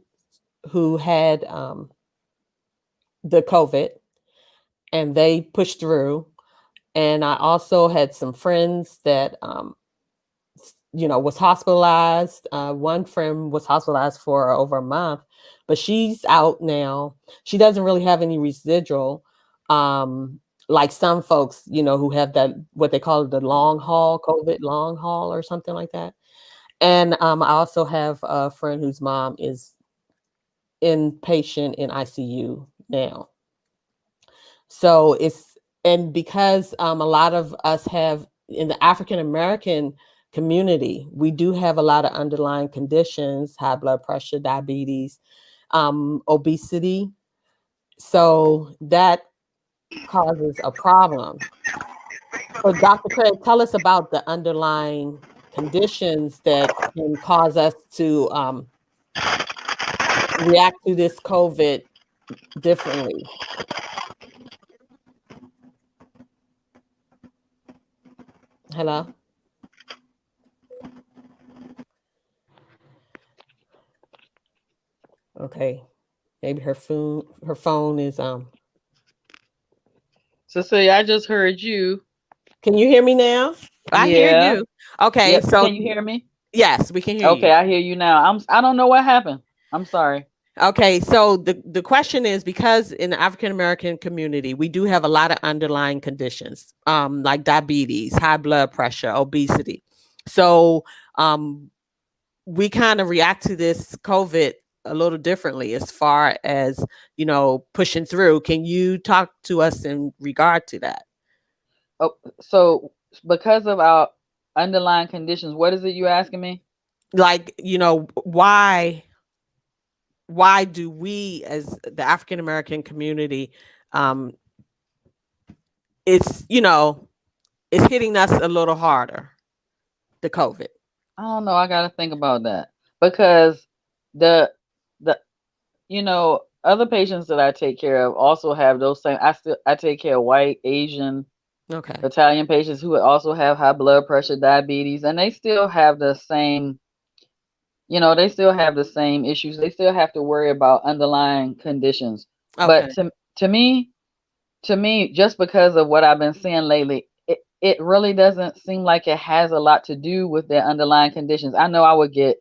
who had the COVID and they pushed through. And I also had some friends that was hospitalized. One friend was hospitalized for over a month, but she's out now. She doesn't really have any residual, like some folks, who have that, what they call the long haul, COVID long haul or something like that. And I also have a friend whose mom is inpatient in ICU now. So and because a lot of us have in the African American community, we do have a lot of underlying conditions, high blood pressure, diabetes, obesity. So that causes a problem. So Dr. Craig, tell us about the underlying conditions that can cause us to react to this COVID differently. Hello? Okay. Maybe her phone is Cecilia, I just heard you. Can you hear me now? I hear Yeah. you. Okay, Yep. so Can you hear me? Yes, we can hear Okay, you. I hear you now. I don't know what happened. I'm sorry. Okay, so the question is, because in the African American community, we do have a lot of underlying conditions, like diabetes, high blood pressure, obesity. So we kind of react to this COVID a little differently as far as, pushing through. Can you talk to us in regard to that? Oh, so because of our underlying conditions, what is it you asking me? Like, why do we as the African American community, um it's, it's hitting us a little harder, the COVID. I don't know. I gotta think about that because the the other patients that I take care of also have those same. I take care of white, Asian, Okay. Italian patients who also have high blood pressure, diabetes, and they still have the same. They still have the same issues. They still have to worry about underlying conditions. Okay. But to me, just because of what I've been seeing lately, it really doesn't seem like it has a lot to do with their underlying conditions. I know I would get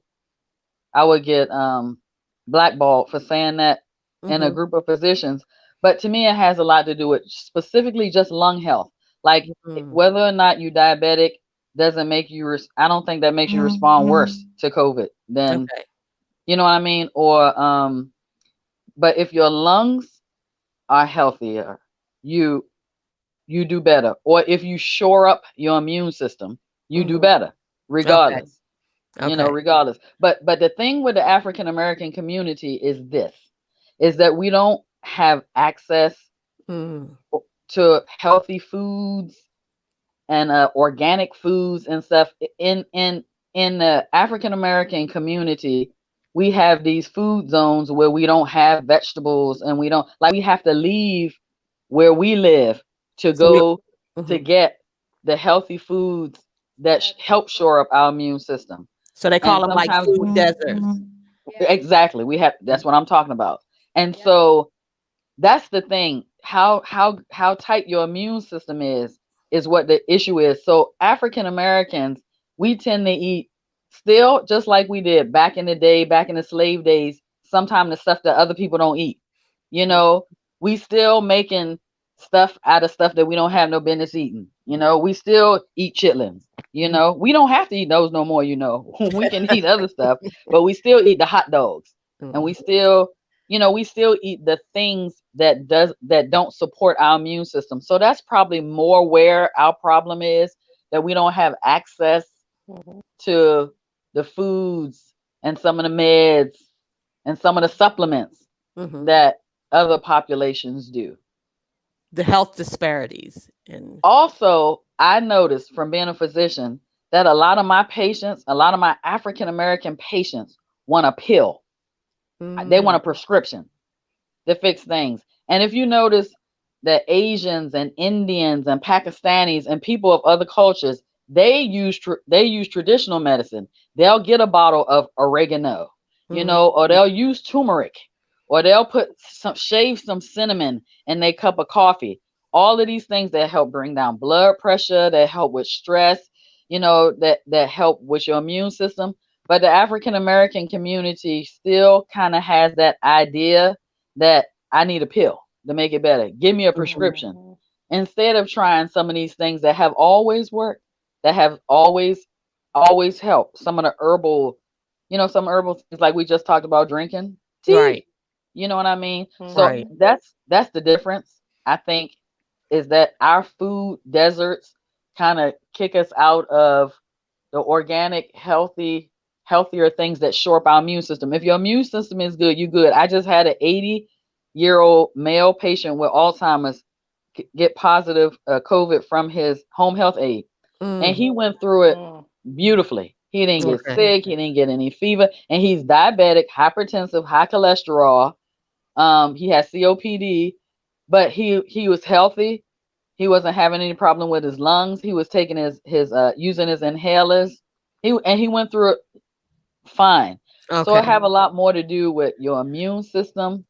blackballed for saying that in a Mm-hmm. group of physicians, but to me it has a lot to do with specifically just lung health. Like Mm. whether or not you diabetic doesn't make you I don't think that makes you respond worse to COVID than, Okay. you know what I mean? Or but if your lungs are healthier, you you do better. Or if you shore up your immune system, you do Mm-hmm. better Okay. regardless. Okay. Regardless. But the thing with the African American community is that we don't have access Mm. to healthy foods and organic foods and stuff. In the African American community, we have these food zones where we don't have vegetables, and we don't, like, we have to leave where we live to So we. go to Mhm. get the healthy foods that help shore up our immune system. So they call And them like sometimes food deserts. Yeah. exactly, that's what I'm talking about. And Yeah. so that's the thing. How tight your immune system is what the issue is. So African Americans, we tend to eat still just like we did back in the day, back in the slave days, sometimes the stuff that other people don't eat. You know, we still making stuff out of stuff that we don't have no business eating. We still eat chitlins. We don't have to eat those no more, we can eat other stuff, but we still eat the hot dogs, and Mhm. we still eat the things that don't support our immune system. So that's probably more where our problem is, that we don't have access Mhm. to the foods and some of the meds and some of the supplements Mhm. that other populations do. The health disparities and. Also, I noticed from being a physician that a lot of my patients, a lot of my African American patients want a pill. They want Mm. a prescription to fix things. And if you notice that Asians and Indians and Pakistanis and people of other cultures, they use traditional medicine. They'll get a bottle of oregano, Mhm. or they'll use turmeric, or they'll shave some cinnamon in their cup of coffee. All of these things that help bring down blood pressure, that help with stress, that help with your immune system. But the African American community still kind of has that idea that I need a pill to make it better. Give me a prescription. Mhm. Instead of trying some of these things that have always worked, that have always helped. Some herbal things like we just talked about, drinking Right. tea. You know what I mean? So Right. Mhm. that's the difference, I think, is that our food deserts kind of kick us out of the organic, healthier things that shore up our immune system. If your immune system is good, you good. I just had an 80-year-old male patient with Alzheimer's get positive COVID from his home health aide, and Mm. he went through it Mhm. beautifully. He didn't get Okay. sick. He didn't get any fever, and he's diabetic, hypertensive, high cholesterol. He has COPD, but he was healthy. He wasn't having any problem with his lungs. He was taking his using his inhalers. He went through it fine. So it Okay. have a lot more to do with your immune system,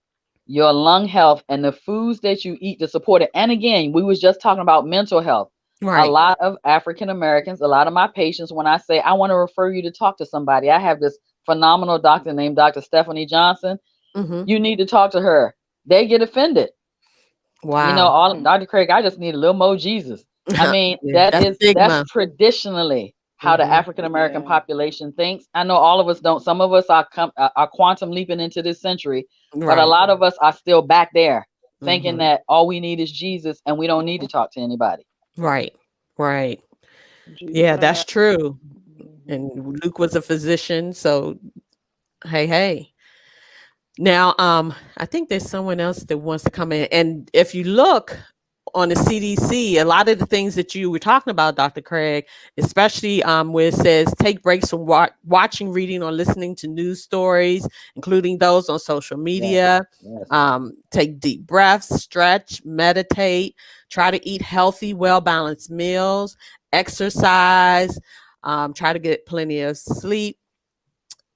your lung health, and the foods that you eat to support it. And again, we was just talking about mental health. A Right. lot of African Americans, a lot of my patients, when I say I want to refer you to talk to somebody, I have this phenomenal doctor named Dr. Stephanie Johnson. Hmm. You need to talk to her. They get offended. Wow. All Dr. Craig, I just need a little more Jesus. I mean, Yeah, that's that's stigma. traditionally how the Hmm. African American Yeah. population thinks. I know all of us don't. Some of us are quantum leaping into this century, but a Right. lot of us are still back there thinking Hmm. that all we need is Jesus and we don't need to talk to anybody. Right. Right. Jesus Yeah, and that's I. true. Mhm. And Luke was a physician, so hey, hey. Now, I think there's someone else that wants to come in. And if you look on the CDC, a lot of the things that you were talking about, Dr. Craig, especially where it says take breaks from watching, reading, or listening to news stories, including those on social Yes, media. yes. Take deep breaths, stretch, meditate, try to eat healthy, well balanced meals, exercise, try to get plenty of sleep,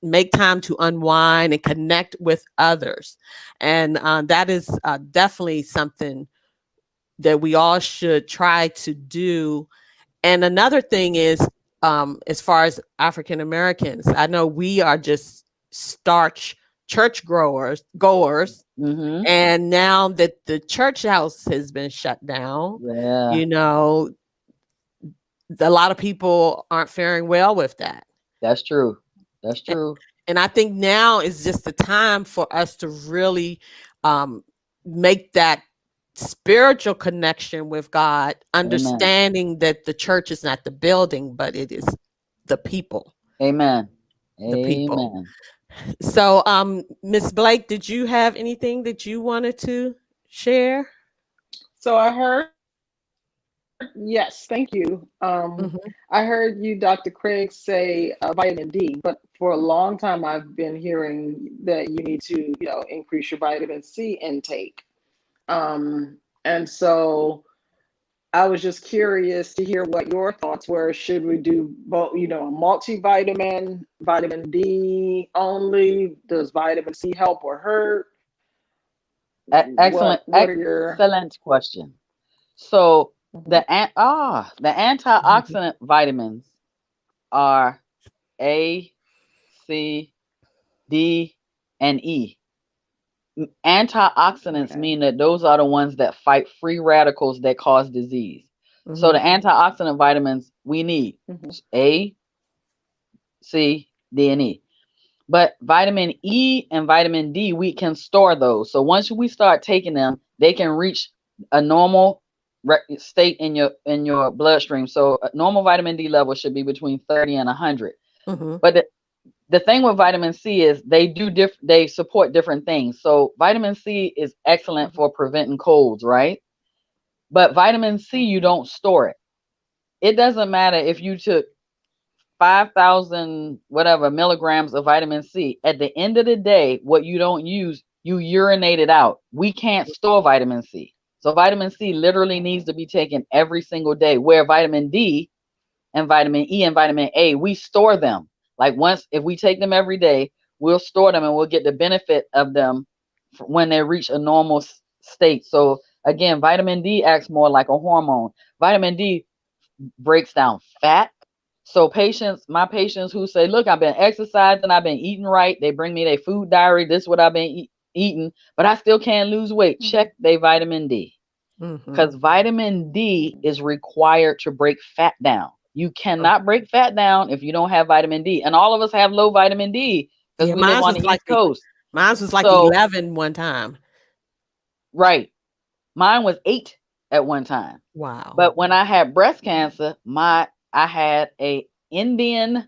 make time to unwind and connect with others. And that is definitely something that we all should try to do. And another thing is, as far as African Americans, I know we are just starch church goers. Mm-hmm. And now that the church house has been shut down, Yeah, you know, a lot of people aren't faring well with that. that's true. That's A- true. And I think now is just the time for us to really um, make that spiritual connection with God, Amen. understanding that the church is not the building, but it is the people. Amen. The people. Amen. So, Miss Blake, did you have anything that you wanted to share? So I heard, yes, thank you. Hmm. I heard you, Dr. Craig, say vitamin D, but for a long time I've been hearing that you need to, increase your vitamin C intake. And so I was just curious to hear what your thoughts were. Should we do both, a multivitamin, vitamin D only? Does vitamin C help or hurt? Excellent, What are your excellent question. So Mhm. the antioxidant vitamins are A, C, D, and E. Antioxidants Okay. mean that those are the ones that fight free radicals that cause disease. So the Hmm. antioxidant vitamins we need Mhm. A, C, D, and E. But vitamin E and vitamin D, we can store those. So once we start taking them, they can reach a normal state in your bloodstream. So a normal vitamin D level should be between 30 and 100. Hmm. But the thing with vitamin C is they support different things. So vitamin C is excellent Mhm. for preventing colds, right? But vitamin C, you Mhm. don't store it. It doesn't matter if you took 5,000 whatever milligrams of vitamin C. At the end of the day, what you don't use, you urinate it out. We can't store vitamin C. So vitamin C literally needs Mhm. to be taken every single day, where vitamin D and vitamin E and vitamin A, we store them. Like once, if we take them every day, we'll store them and we'll get the benefit of them when they reach a normal state. So again, vitamin D acts more like a hormone. Vitamin D breaks down fat. So my patients who say, look, I've been exercising, I've been eating right. They bring me their food diary. This is what I've been eating, but I still can't lose weight. Mhm. Check their vitamin D, Hmm. because vitamin D is required to break fat down. You cannot break fat down if you don't have vitamin D. And all of us have low vitamin D because Yeah, we live on the East Coast. mine was like So, 11 one time. right. Mine was 8 at one time. Wow. But when I had breast cancer, I had a Indian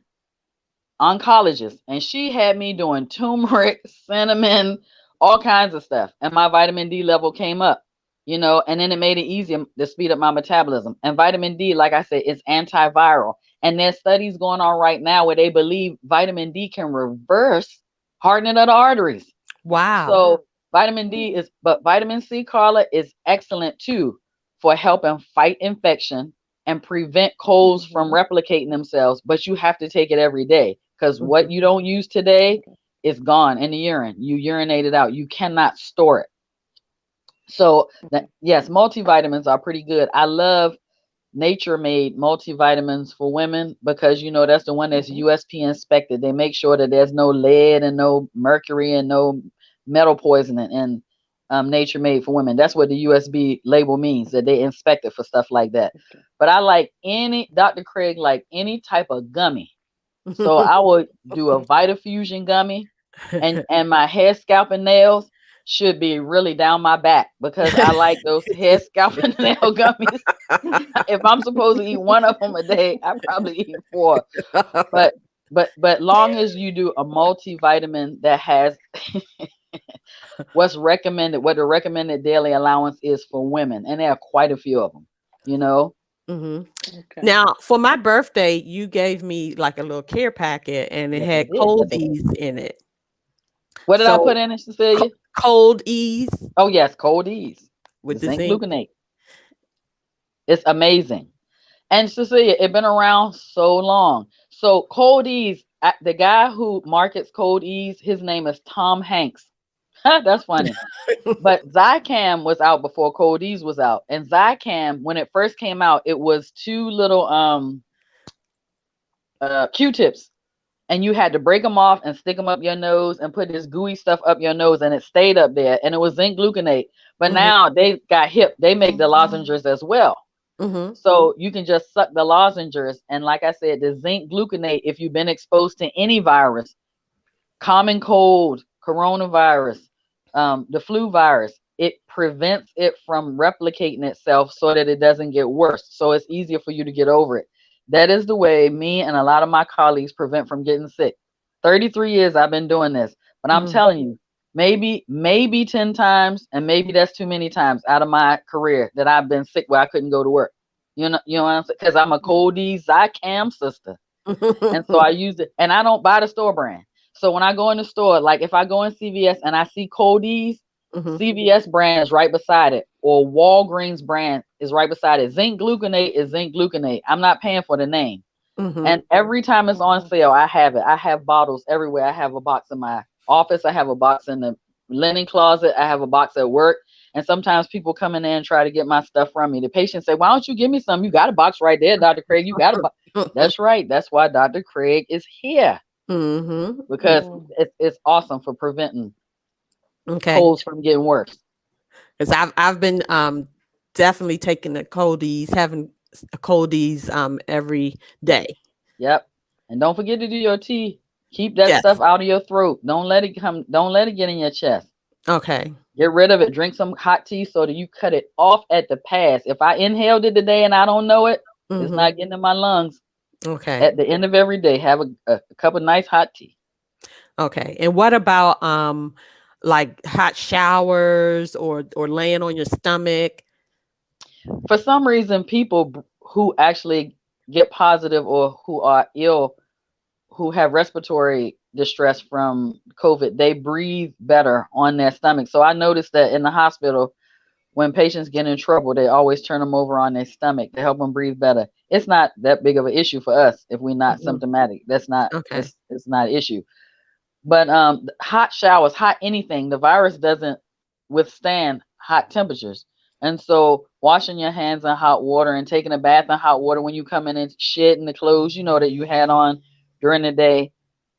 oncologist, and she had me doing turmeric, cinnamon, all kinds of stuff, and my vitamin D level came up, and then it made it easier to speed up my metabolism. And vitamin D, like I said, is antiviral, and there's studies going on right now where they believe vitamin D can reverse hardening of the arteries. Wow. So but vitamin C, Carla, is excellent too for helping fight infection and prevent colds from Mhm. replicating themselves. But you have to take it every day, because what Mhm. you don't use today is gone in the urine. You urinate it out. You cannot store it. So Mhm. yes, multivitamins are pretty good. I love Nature made multivitamins for women because you know that's the one that's USP inspected. They make sure that there's no lead and no mercury and no metal poisoning in Nature made for women. That's what the USB label means, that they inspect it for stuff like that. But I like any Dr. Craig like any type of gummy. So I would do a Vitafusion gummy, and my hair, scalp, and nails should be really down my back because I like those hair, scalp, and nail gummies. If I'm supposed to eat one of them a day, I probably eat four. But long as you do a multivitamin that has what's recommended, what the recommended daily allowance is for women, and there are quite a few of them, you know. hmm Okay. Now, for my birthday, you gave me like a little care packet, and it Yes, I had did. Coldies in it. What did I So put in it, Cecilia? Cold Ease Oh yes, Coldies, the with the zinc zinc. gluconate. It's amazing. And Cecilia, it's been around so long. So Coldies, the guy who markets Coldies, his name is Tom Hanks. That's funny. But Zicam was out before Coldies was out. And Zicam, when it first came out, it was two little Q-tips. And you had to break them off and stick them up your nose and put this gooey stuff up your nose, and it stayed up there. And it was zinc gluconate. But hmm now they got hip. They make the lozenges as well. hmm So you can just suck the lozenges. And like I said, the zinc gluconate, if you've been exposed to any virus, common cold, coronavirus, the flu virus, it prevents it from replicating itself so that it doesn't get worse. So it's easier for you to get over it. That is the way me and a lot of my colleagues prevent from getting sick. 33 years I've been doing this, but I'm telling you, maybe 10 times, and maybe that's too many times out of my career that I've been sick where I couldn't go to work. You know what I'm saying? Because I'm a Coldies Zicam sister. And so I use it, and I don't buy the store brand. So when I go in the store, like if I go in CVS and I see Coldies, CVS brand is right beside it, or Walgreens brand is right beside it. Zinc gluconate is zinc gluconate. I'm not paying for the name. And every time it's on sale, I have it. I have bottles everywhere. I have a box in my office. I have a box in the linen closet. I have a box at work. And sometimes people come in there and try to get my stuff from me. The patients say, "Why don't you give me some? You got a box right there, Dr. Craig. You got a box." That's right. That's why Dr. Craig is here, because it's awesome for preventing Okay. colds from getting worse. Because I've been definitely taking the Coldies, having Coldies every day. Yep. And don't forget to do your tea. Keep that Yes. stuff out of your throat. Don't let it come. Don't let it get in your chest. Okay. Get rid of it. Drink some hot tea so that you cut it off at the pass. If I inhaled it today and I don't know it, it's not getting in my lungs. Okay. At the end of every day, have a cup of nice hot tea. Okay. And what about like hot showers or laying on your stomach? For some reason, people who actually get positive or who are ill, who have respiratory distress from COVID, they breathe better on their stomach. So I noticed that in the hospital, when patients get in trouble, they always turn them over on their stomach to help them breathe better. It's not that big of an issue for us if we're not symptomatic. That's not, Okay. it's not an issue. But hot showers, hot anything, the virus doesn't withstand hot temperatures. And so washing your hands in hot water and taking a bath in hot water when you come in and shit in the clothes, you know, that you had on during the day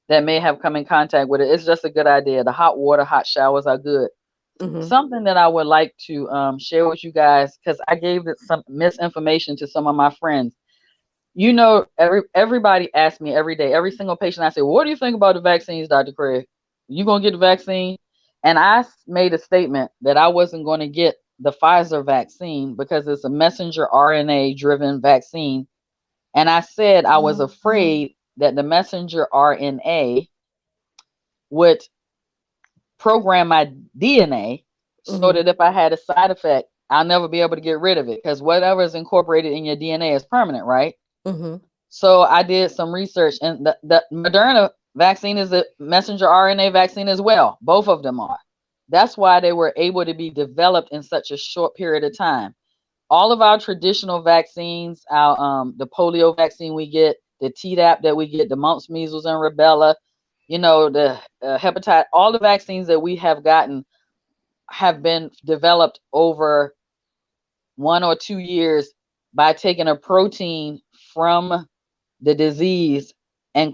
that may have come in contact with it, it's just a good idea. The hot water, hot showers are good. Something that I would like to share with you guys, because I gave it some misinformation to some of my friends. You know, everybody asks me every day, every single patient, I say, "What do you think about the vaccines, Dr. Craig? You gonna get the vaccine?" And I made a statement that I wasn't going to get the Pfizer vaccine because it's a messenger RNA driven vaccine. And I said I was afraid that the messenger RNA would program my DNA so that if I had a side effect, I'll never be able to get rid of it, because whatever is incorporated in your DNA is permanent, right? So I did some research, and the Moderna vaccine is a messenger RNA vaccine as well. Both of them are. That's why they were able to be developed in such a short period of time. All of our traditional vaccines, our the polio vaccine we get, the Tdap that we get, the mumps, measles, and rubella, you know, the hepatitis, all the vaccines that we have gotten have been developed over 1 or 2 years by taking a protein from the disease and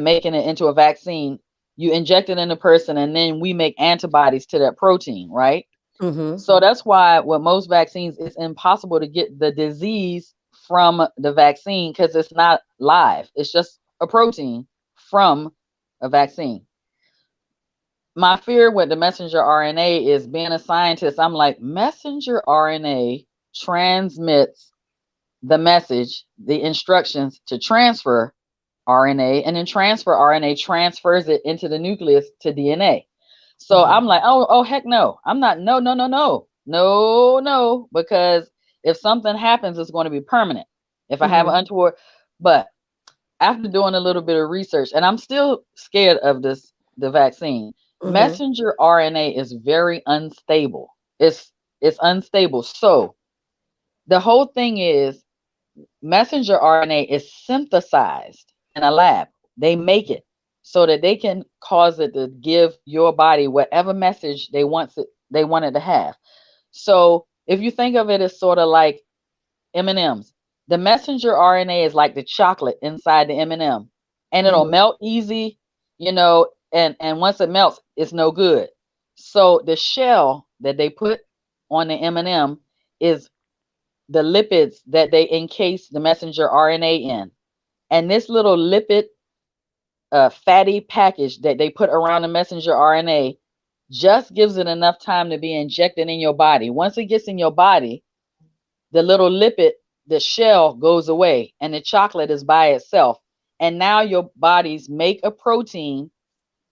making it into a vaccine. You inject it in the person, and then we make antibodies to that protein, right? Mm-hmm. So that's why with most vaccines, it's impossible to get the disease from the vaccine because it's not live. It's just a protein from a vaccine. My fear with the messenger RNA is, being a scientist, I'm like, messenger RNA transmits the message, the instructions to transfer RNA, and then transfer RNA transfers it into the nucleus to DNA. So Mm-hmm. I'm like, oh, heck no. I'm not, no, because if something happens, it's going to be permanent. If I have an untoward, but after doing a little bit of research, and I'm still scared of the vaccine, messenger RNA is very unstable. It's unstable. So the whole thing is, messenger RNA is synthesized in a lab. They make it so that they can cause it to give your body whatever message they want it to have. So if you think of it as sort of like M&Ms, the messenger RNA is like the chocolate inside the M&M, and it'll melt easy, and once it melts, it's no good. So the shell that they put on the M&M is the lipids that they encase the messenger RNA in. And this little lipid fatty package that they put around the messenger RNA just gives it enough time to be injected in your body. Once it gets in your body, the little lipid, the shell goes away, and the chocolate is by itself. And now your bodies make a protein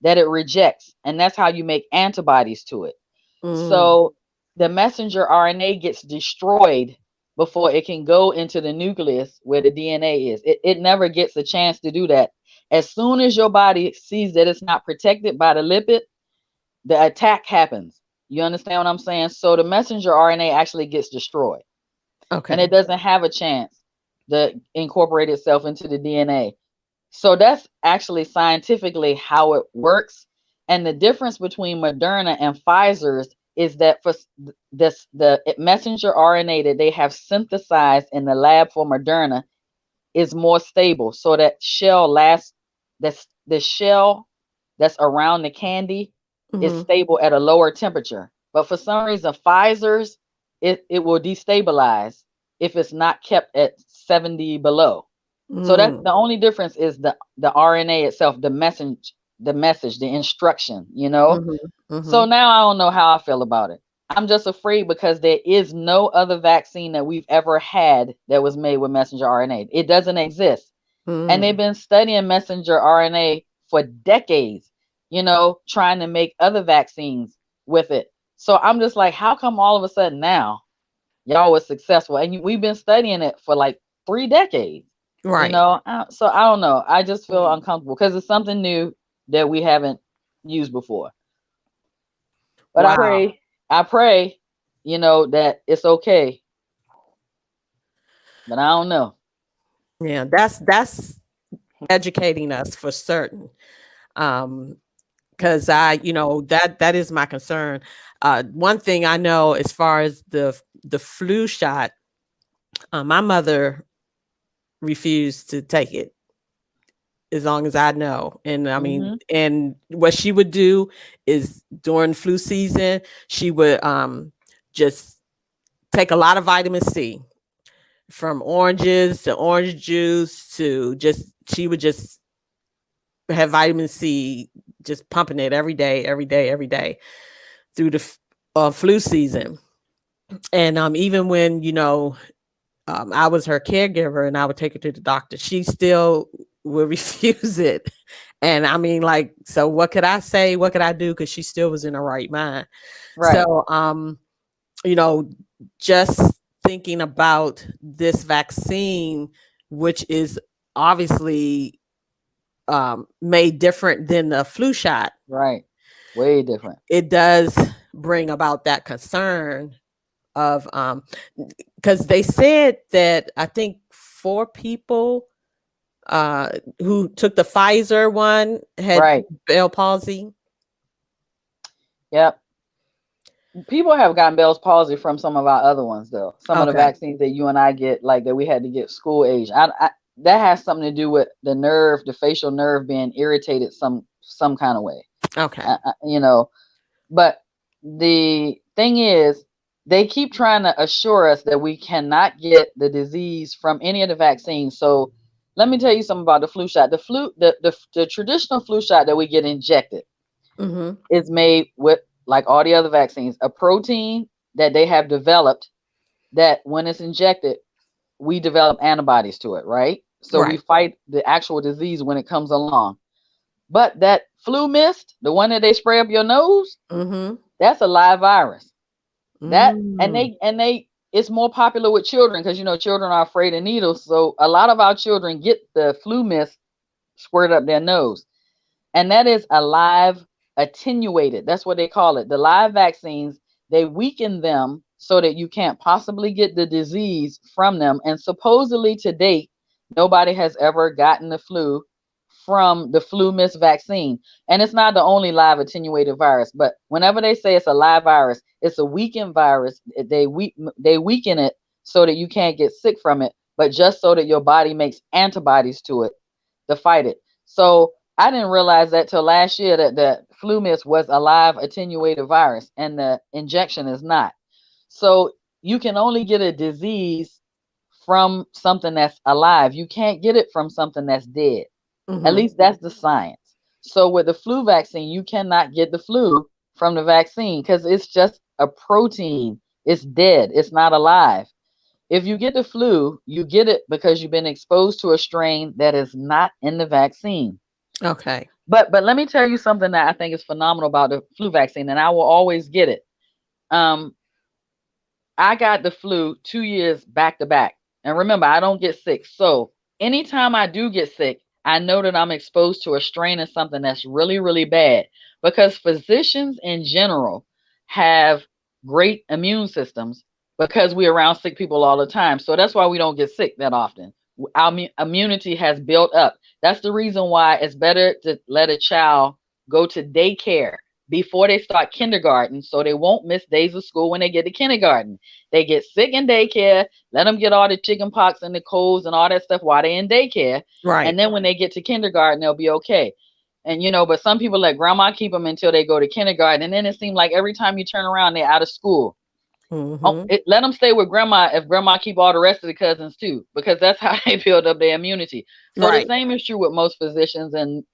that it rejects. And that's how you make antibodies to it. So the messenger RNA gets destroyed before it can go into the nucleus where the DNA is. It never gets a chance to do that. As soon as your body sees that it's not protected by the lipid, the attack happens. You understand what I'm saying? So the messenger RNA actually gets destroyed. Okay. And it doesn't have a chance to incorporate itself into the DNA. So that's actually scientifically how it works. And the difference between Moderna and Pfizer's is that for the messenger RNA that they have synthesized in the lab for Moderna is more stable. So that shell lasts, the shell that's around the candy is stable at a lower temperature. But for some reason, Pfizer's, it will destabilize if it's not kept at 70 below. So that's the only difference, is the RNA itself, the message, the instruction, So now I don't know how I feel about it. I'm just afraid because there is no other vaccine that we've ever had that was made with messenger RNA. It doesn't exist. And they've been studying messenger RNA for decades, trying to make other vaccines with it. So I'm just like, how come all of a sudden now y'all was successful? And we've been studying it for like 3 decades. Right. So I don't know. I just feel uncomfortable because it's something new that we haven't used before. But Wow. I pray, that it's okay. But I don't know. Yeah, that's educating us for certain. Because that is my concern. One thing I know, as far as the flu shot, my mother refused to take it, as long as I know. And I mean, and what she would do is, during flu season, she would just take a lot of vitamin C, from oranges to orange juice to she would just have vitamin C, just pumping it every day through the flu season. And even when, I was her caregiver and I would take her to the doctor, she still would refuse it. And I mean, like, so what could I say? What could I do? Because she still was in her right mind. Right. So, just thinking about this vaccine, which is obviously made different than the flu shot. Right. Way different. It does bring about that concern of because they said that, I think 4 people who took the Pfizer one had Right. Bell palsy. Yep. People have gotten Bell's palsy from some of our other ones, though. Some of the Okay. vaccines that you and I get, like that we had to get school age. That has something to do with the nerve, the facial nerve being irritated some kind of way. Okay. You know, but the thing is, they keep trying to assure us that we cannot get the disease from any of the vaccines. So let me tell you something about the flu shot. The traditional flu shot that we get injected Mm-hmm. is made with, like all the other vaccines, a protein that they have developed that when it's injected, we develop antibodies to it, right? So we Right. fight the actual disease when it comes along. But that flu mist, the one that they spray up your nose, Mm-hmm. that's a live virus. That Mm. and they it's more popular with children because children are afraid of needles. So a lot of our children get the flu mist squirted up their nose. And that is a live attenuated. That's what they call it. The live vaccines, they weaken them so that you can't possibly get the disease from them. And supposedly to date, nobody has ever gotten the flu from the flu mist vaccine. And it's not the only live attenuated virus, but whenever they say it's a live virus, it's a weakened virus. They weaken it so that you can't get sick from it, but just so that your body makes antibodies to it to fight it. So I didn't realize that till last year that the flu mist was a live attenuated virus and the injection is not. So you can only get a disease from something that's alive. You can't get it from something that's dead. At Mm-hmm. least that's the science. So with the flu vaccine, you cannot get the flu from the vaccine because it's just a protein. It's dead. It's not alive. If you get the flu, you get it because you've been exposed to a strain that is not in the vaccine. Okay. But let me tell you something that I think is phenomenal about the flu vaccine, and I will always get it. Um, I got the flu 2 years back to back. And remember, I don't get sick. So anytime I do get sick, I know that I'm exposed to a strain of something that's really, really bad because physicians in general have great immune systems because we're around sick people all the time. So that's why we don't get sick that often. Our immunity has built up. That's the reason why it's better to let a child go to daycare before they start kindergarten so they won't miss days of school when they get to kindergarten. They get sick in daycare, let them get all the chicken pox and the colds and all that stuff while they're in daycare. Right. And then when they get to kindergarten, they'll be okay. And but some people let grandma keep them until they go to kindergarten. And then it seems like every time you turn around, they're out of school. Mm-hmm. Let them stay with grandma if grandma keep all the rest of the cousins too, because that's how they build up their immunity. So the Right. same is true with most physicians and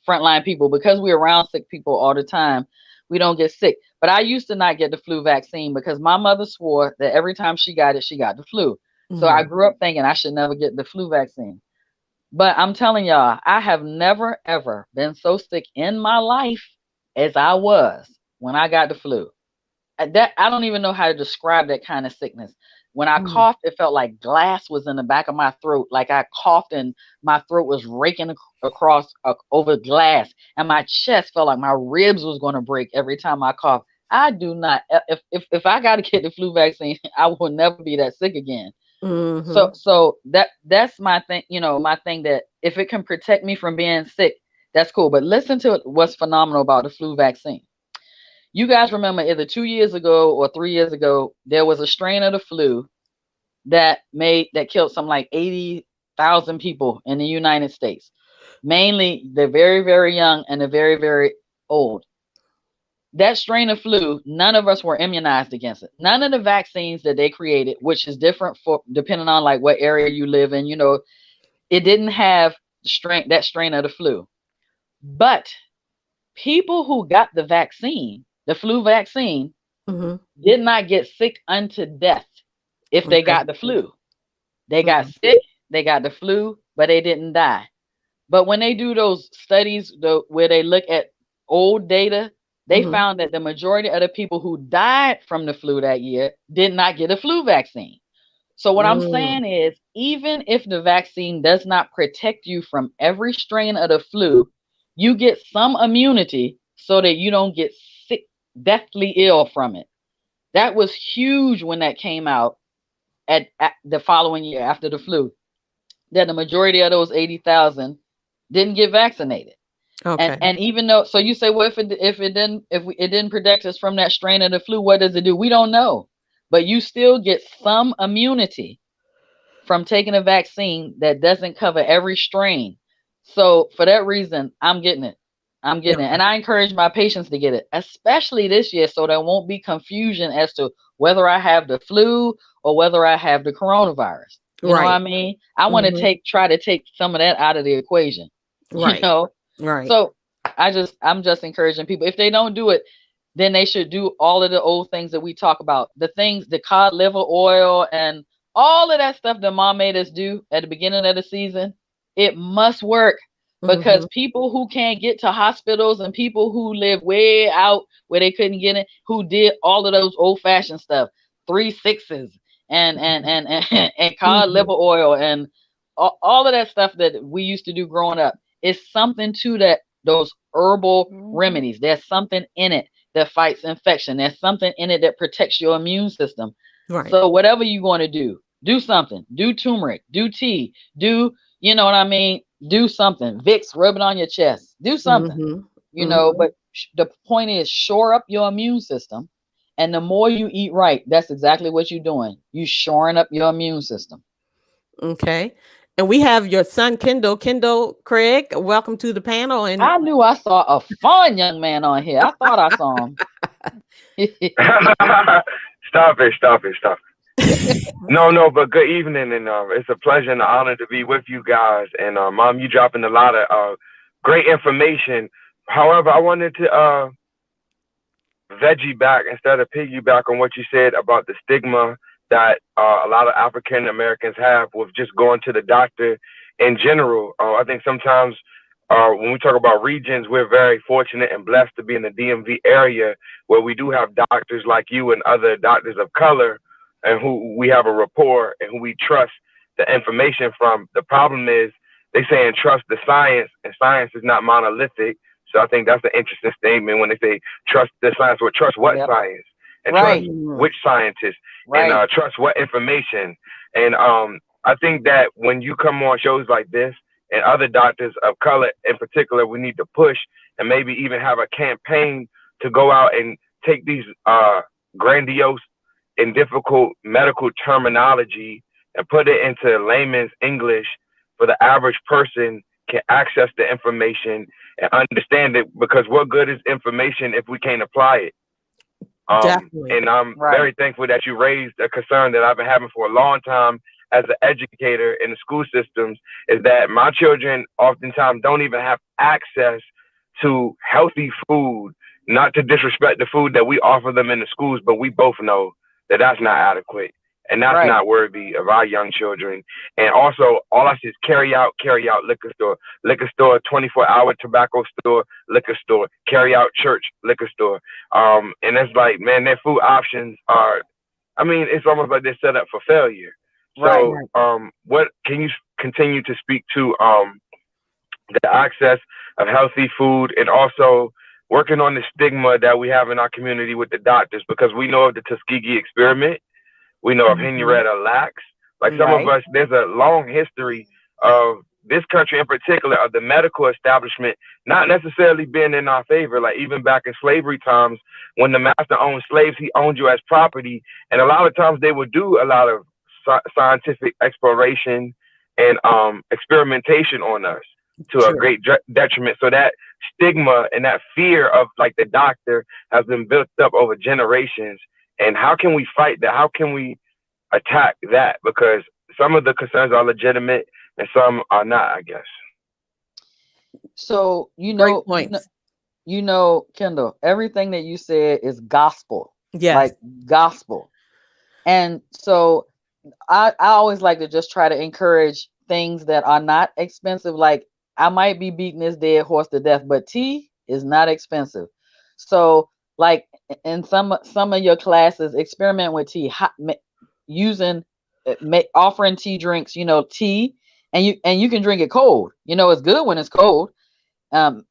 frontline people. Because we're around sick people all the time, we don't get sick. But I used to not get the flu vaccine because my mother swore that every time she got it, she got the flu. So I Mm-hmm. grew up thinking I should never get the flu vaccine. But I'm telling y'all, I have never ever been so sick in my life as I was when I got the flu. That I don't even know how to describe that kind of sickness. When I Mm-hmm. coughed, it felt like glass was in the back of my throat, like I coughed and my throat was raking across over glass, and my chest felt like my ribs was going to break every time I coughed. I do not. If I got to get the flu vaccine, I will never be that sick again. So Mm-hmm. so that's my thing. My thing that if it can protect me from being sick, that's cool. But listen to what's phenomenal about the flu vaccine. You guys remember either 2 years ago or 3 years ago, there was a strain of the flu that killed something like 80,000 people in the United States, mainly the very, very young and the very, very old. That strain of flu, none of us were immunized against it. None of the vaccines that they created, which is different for depending on like what area you live in, it didn't have that strain of the flu. But people who got the flu vaccine, Mm-hmm. did not get sick unto death if they Okay. got the flu. They got Mm-hmm. sick, they got the flu, but they didn't die. But when they do those studies where they look at old data, they Mm-hmm. found that the majority of the people who died from the flu that year did not get a flu vaccine. So what I'm Mm. saying is, even if the vaccine does not protect you from every strain of the flu, you get some immunity so that you don't get sick, deathly ill from it. That was huge when that came out at the following year after the flu, that the majority of those 80,000 didn't get vaccinated. Okay. And even though, so you say, well, if it didn't protect us from that strain of the flu, what does it do? We don't know, but you still get some immunity from taking a vaccine that doesn't cover every strain. So for that reason, I'm getting it. I'm getting it. Okay. And I encourage my patients to get it, especially this year, so there won't be confusion as to whether I have the flu or whether I have the coronavirus. You know what I Right. mean? I want Hmm. to try to take some of that out of the equation, you Right. know? Right. So I'm just encouraging people. If they don't do it, then they should do all of the old things that we talk about. The things, the cod liver oil and all of that stuff that mom made us do at the beginning of the season. It must work Hmm. because people who can't get to hospitals and people who live way out where they couldn't get it, who did all of those old fashioned stuff, 3 6s and cod Hmm. liver oil and all of that stuff that we used to do growing up. It's something to that, those herbal Mhm. remedies. There's something in it that fights infection. There's something in it that protects your immune system. Right. So whatever you want to do something. Do turmeric, do tea, do, you know what I mean? Do something. Vicks, rub it on your chest. Do something, Hmm. you know, Hmm. but the point is shore up your immune system. And the more you eat right, that's exactly what you're doing. You shoring up your immune system. Okay. And we have your son, Kendall. Kendall Craig, welcome to the panel. And I knew I saw a fun young man on here. I thought I saw him. Stop it, stop it, stop it. No, no, but good evening, and it's a pleasure and an honor to be with you guys. And Mom, you dropping a lot of great information. However, I wanted to veggie back instead of piggyback on what you said about the stigma that a lot of African Americans have with just going to the doctor in general. I think sometimes when we talk about regions, we're very fortunate and blessed to be in the DMV area where we do have doctors like you and other doctors of color and who we have a rapport and who we trust the information from. The problem is they saying trust the science, and science is not monolithic. So I think that's an interesting statement when they say trust the science, or trust what Yep. science, and trust Right. Mhm. which scientist, and Right. trust what information. And I think that when you come on shows like this and other doctors of color in particular, we need to push and maybe even have a campaign to go out and take these grandiose and difficult medical terminology and put it into layman's English for the average person can access the information and understand it, because what good is information if we can't apply it? Definitely. And I'm Right. very thankful that you raised a concern that I've been having for a long time as an educator in the school systems, is that my children oftentimes don't even have access to healthy food. Not to disrespect the food that we offer them in the schools, but we both know that that's not adequate and that's Right. not worthy of our young children. And also, all I see is carry out liquor store, 24-hour tobacco store, liquor store, carry out church, liquor store. And it's like, man, their food options are, I mean, it's almost like they're set up for failure. Right. So, what can you continue to speak to the access of healthy food, and also working on the stigma that we have in our community with the doctors, because we know of the Tuskegee experiment, we know of Mhm. Henrietta Lacks. Like some of Right. us, there's a long history of this country in particular, of the medical establishment not necessarily being in our favor. Like even back in slavery times, when the master owned slaves, he owned you as property. And a lot of times they would do a lot of scientific exploration and experimentation on us to a True. great detriment. So that stigma and that fear of like the doctor has been built up over generations. And how can we fight that? How can we attack that? Because some of the concerns are legitimate and some are not, I guess. So Great points. Kendall, everything that you said is gospel, Yes. like gospel. And so I always like to just try to encourage things that are not expensive. Like I might be beating this dead horse to death, but tea is not expensive. So like in some of your classes, experiment with tea, using offering tea drinks, tea, and you can drink it cold. It's good when it's cold. Um,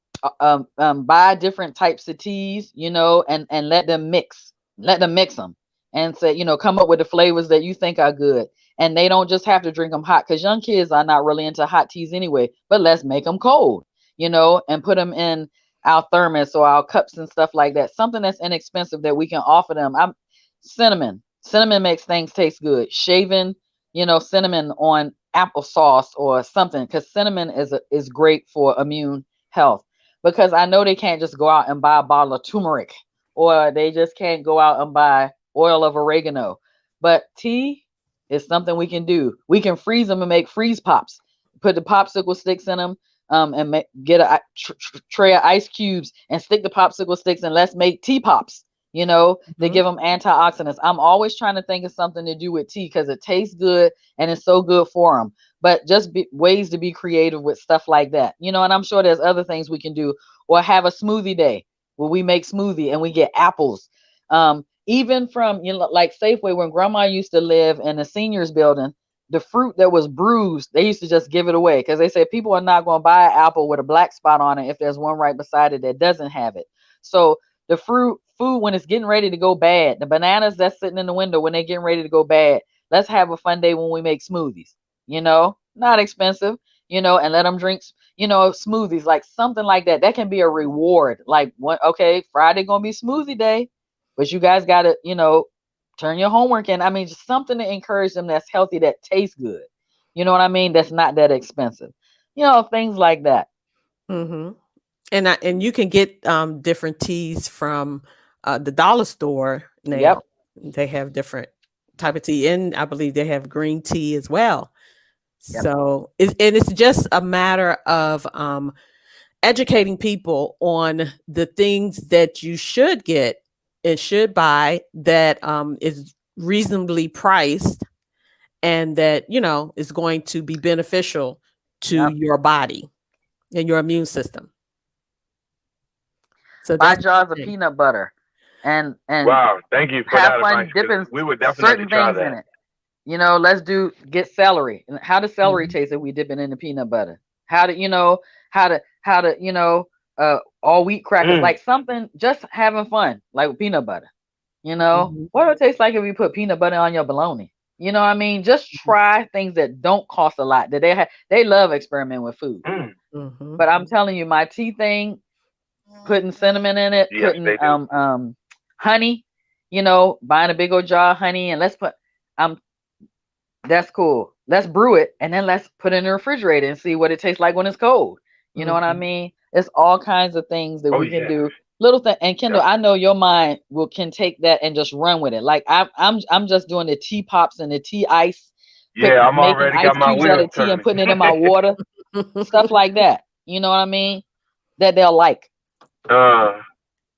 buy different types of teas, and let them mix them, and say, come up with the flavors that you think are good. And they don't just have to drink them hot, because young kids are not really into hot teas anyway. But let's make them cold. and put them in our thermos or our cups and stuff like that. Something that's inexpensive that we can offer them. Cinnamon makes things taste good. Shaving, cinnamon on applesauce or something, because cinnamon is great for immune health. Because I know they can't just go out and buy a bottle of turmeric, or they just can't go out and buy oil of oregano. But tea is something we can do. We can freeze them and make freeze pops. Put the popsicle sticks in them, and get a tray of ice cubes and stick the popsicle sticks, and let's make tea pops. They give them antioxidants. I'm always trying to think of something to do with tea because it tastes good and it's so good for them. But just ways to be creative with stuff like that, and I'm sure there's other things we can do, or have a smoothie day where we make smoothie and we get apples. Even from, like Safeway, when grandma used to live in the seniors building, the fruit that was bruised, they used to just give it away because they said people are not going to buy an apple with a black spot on it if there's one right beside it that doesn't have it. So the food when it's getting ready to go bad, the bananas that's sitting in the window when they're getting ready to go bad, let's have a fun day when we make smoothies, not expensive, and let them drink, smoothies, like something like that. That can be a reward. Like, okay, Friday gonna be smoothie day, but you guys got to, turn your homework in. I mean, just something to encourage them that's healthy, that tastes good. You know what I mean? That's not that expensive. Things like that. Mm-hmm. And you can get different teas from the dollar store now. Yep. They have different type of tea, and I believe they have green tea as well. Yep. So it's just a matter of educating people on the things that you should get and should buy that is reasonably priced, and that is going to be beneficial to Yep. your body and your immune system. So Buy that's jars of peanut butter and Wow, thank you for have that fun advice. 'Cause dipping we would definitely certain try things in that. it. Let's get celery. And how does celery Mhm. taste if we dip it in the peanut butter? How to all wheat crackers, Mm. like something, just having fun, like with peanut butter. Mhm. What would it taste like if you put peanut butter on your bologna? You know what I mean? Just try things that don't cost a lot. That they love experimenting with food. Mm. Mhm. But I'm telling you, my tea thing, putting cinnamon in it, Yes, putting they do. honey, buying a big old jar of honey, and let's put that's cool. Let's brew it and then let's put it in the refrigerator and see what it tastes like when it's cold. You know what I Mhm. mean? It's all kinds of things that Oh we can yeah. do. Little thing. And Kendall, Yeah. I know your mind can take that and just run with it. Like I'm just doing the tea pops and the tea ice, Yeah, I'm making already ice got my cubes out wheels of tea and turning. putting it in my water, stuff like that. You know what I mean? That they'll like.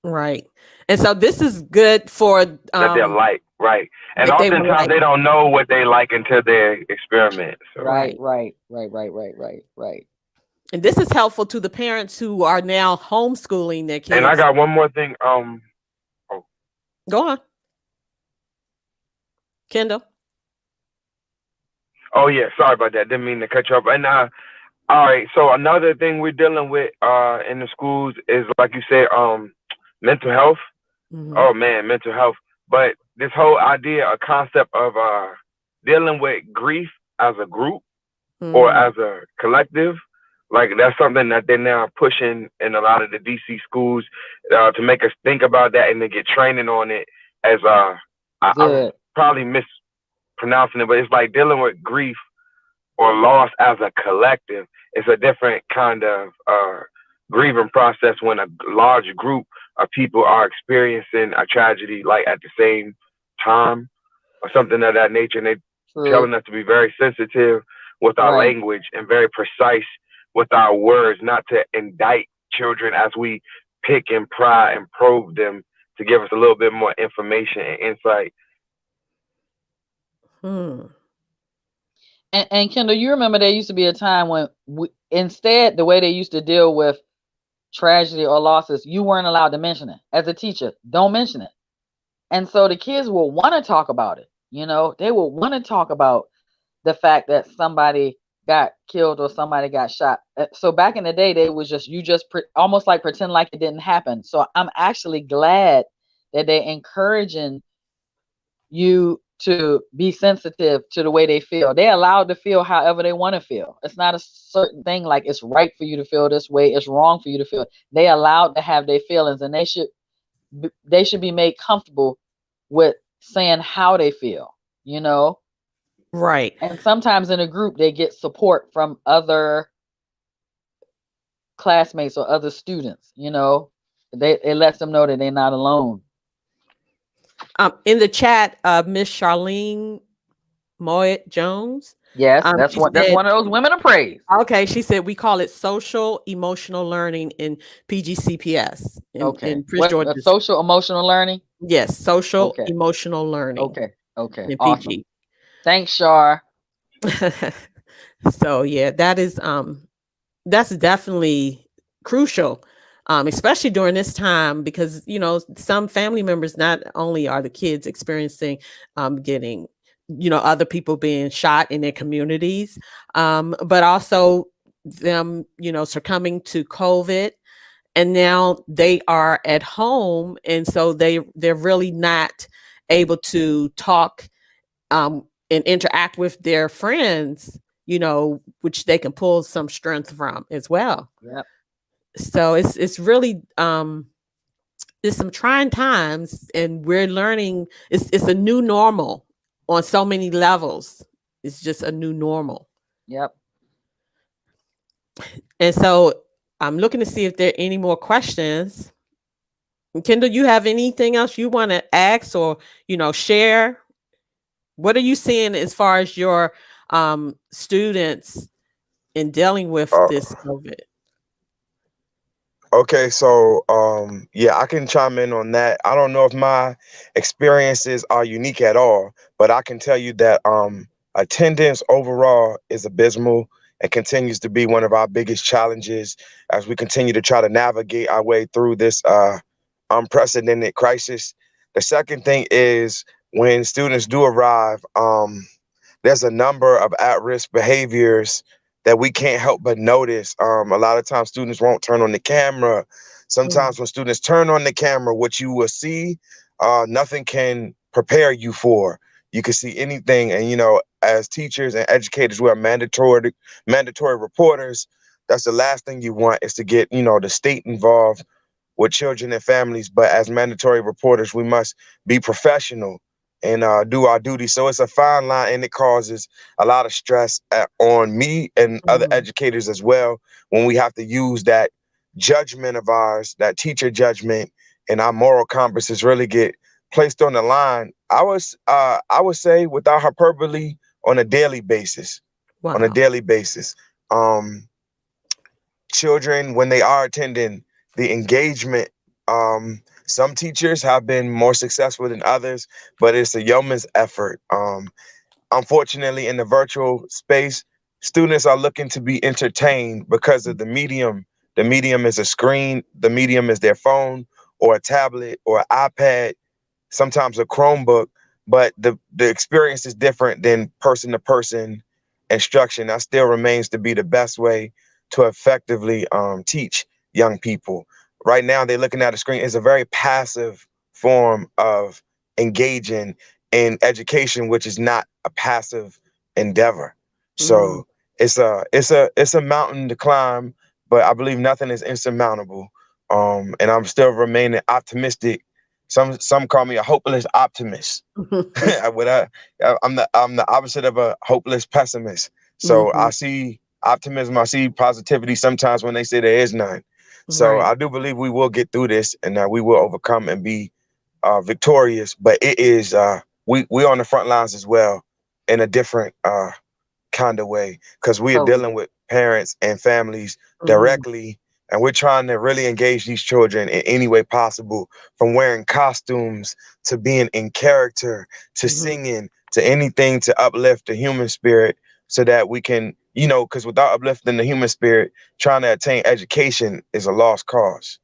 Right. And so this is good for That they'll like, right. And that they will oftentimes like. they don't know what they like until they experiment. So Right. Right. Right. And this is helpful to the parents who are now homeschooling their and I kids. got one more thing. Go on, Kendall. Oh yeah, sorry about that. Didn't mean to cut you off. And all right, so another thing we're dealing with in the schools is, like you said, mental health. Mhm. Oh man, mental health. But this whole idea, a concept of dealing with grief as a group or Mm. as a collective, like that's something that they're now pushing in a lot of the DC schools to make us think about that and to get training on it. As I'm Good. probably mispronouncing it, but it's like dealing with grief or loss as a collective. It's a different kind of grieving process when a large group of people are experiencing a tragedy like at the same time or something of that nature. And they True. telling us to be very sensitive with our Right. language and very precise with our words, not to indict children as we pick and pry and probe them to give us a little bit more information and insight. Hmm. And Kendall, you remember there used to be a time when instead the way they used to deal with tragedy or losses, you weren't allowed to mention it. As a teacher, don't mention it. And so the kids will want to talk about it. They will want to talk about the fact that somebody got killed or somebody got shot. So back in the day, they was just almost like pretend like it didn't happen. So I'm actually glad that they're encouraging you to be sensitive to the way they feel. They're allowed to feel however they want to feel. It's not a certain thing like it's right for you to feel this way, it's wrong for you to feel. They allowed to have their feelings, and they should be made comfortable with saying how they feel, you know. Right. And sometimes in a group they get support from other classmates or other students, you know. It lets them know that they're not alone. In the chat, Miss Charlene Moyet Jones. Yes, that's She that's said, one of those women of praise. okay, she said we call it social emotional learning in PGCPS Okay. in Prince What George's. social emotional learning? Yes, social Okay. emotional learning Okay. Okay. in Awesome. PG. Thanks, Shar. So yeah, that's definitely crucial, especially during this time, because some family members, not only are the kids experiencing getting other people being shot in their communities, but also them succumbing to COVID, and now they are at home, and so they're really not able to talk and interact with their friends, which they can pull some strength from as well. Yep. So it's really it's some trying times, and we're learning. It's a new normal on so many levels. It's just a new normal. Yep. And so I'm looking to see if there are any more questions. Kendall, you have anything else you want to ask or share? What are you seeing as far as your students in dealing with Uh, this COVID? Okay, so yeah, I can chime in on that. I don't know if my experiences are unique at all, but I can tell you that attendance overall is abysmal and continues to be one of our biggest challenges as we continue to try to navigate our way through this unprecedented crisis. The second thing is when students do arrive, there's a number of at-risk behaviors that we can't help but notice. A lot of times students won't turn on the camera. Mm, Sometimes when students turn on the camera, what you will see, nothing can prepare you for. You can see anything. And, as teachers and educators, we are mandatory reporters. That's the last thing you want, is to get, the state involved with children and families. But as mandatory reporters, we must be professional and do our duty. So it's a fine line, and it causes a lot of stress on me and other mhm. educators as well, when we have to use that judgment of ours, that teacher judgment, and our moral compasses really get placed on the line. I would say, without hyperbole, on a daily basis. On a Wow. daily basis. Um, Children, when they are attending, the engagement, some teachers have been more successful than others, but it's a yeoman's effort. Unfortunately, in the virtual space, students are looking to be entertained because of the medium. The medium is a screen, the medium is their phone or a tablet or an iPad, sometimes a Chromebook, but the experience is different than person to person instruction. That still remains to be the best way to effectively teach young people. Right now, they're looking at a screen. It's a very passive form of engaging in education, which is not a passive endeavor. Mm, So it's a mountain to climb, but I believe nothing is insurmountable. And I'm still remaining optimistic. Some call me a hopeless optimist. What I'm the opposite of a hopeless pessimist. So I mhm. see optimism, I see positivity sometimes when they say there is none. So Right. I do believe we will get through this, and we will overcome and be victorious. But it is we're on the front lines as well, in a different kind of way, because we are dealing Totally. with parents and families Mhm, directly, and we're trying to really engage these children in any way possible, from wearing costumes to being in character to mhm. singing to anything to uplift the human spirit, so that we can, because without uplifting the human spirit, trying to attain education is a lost cause.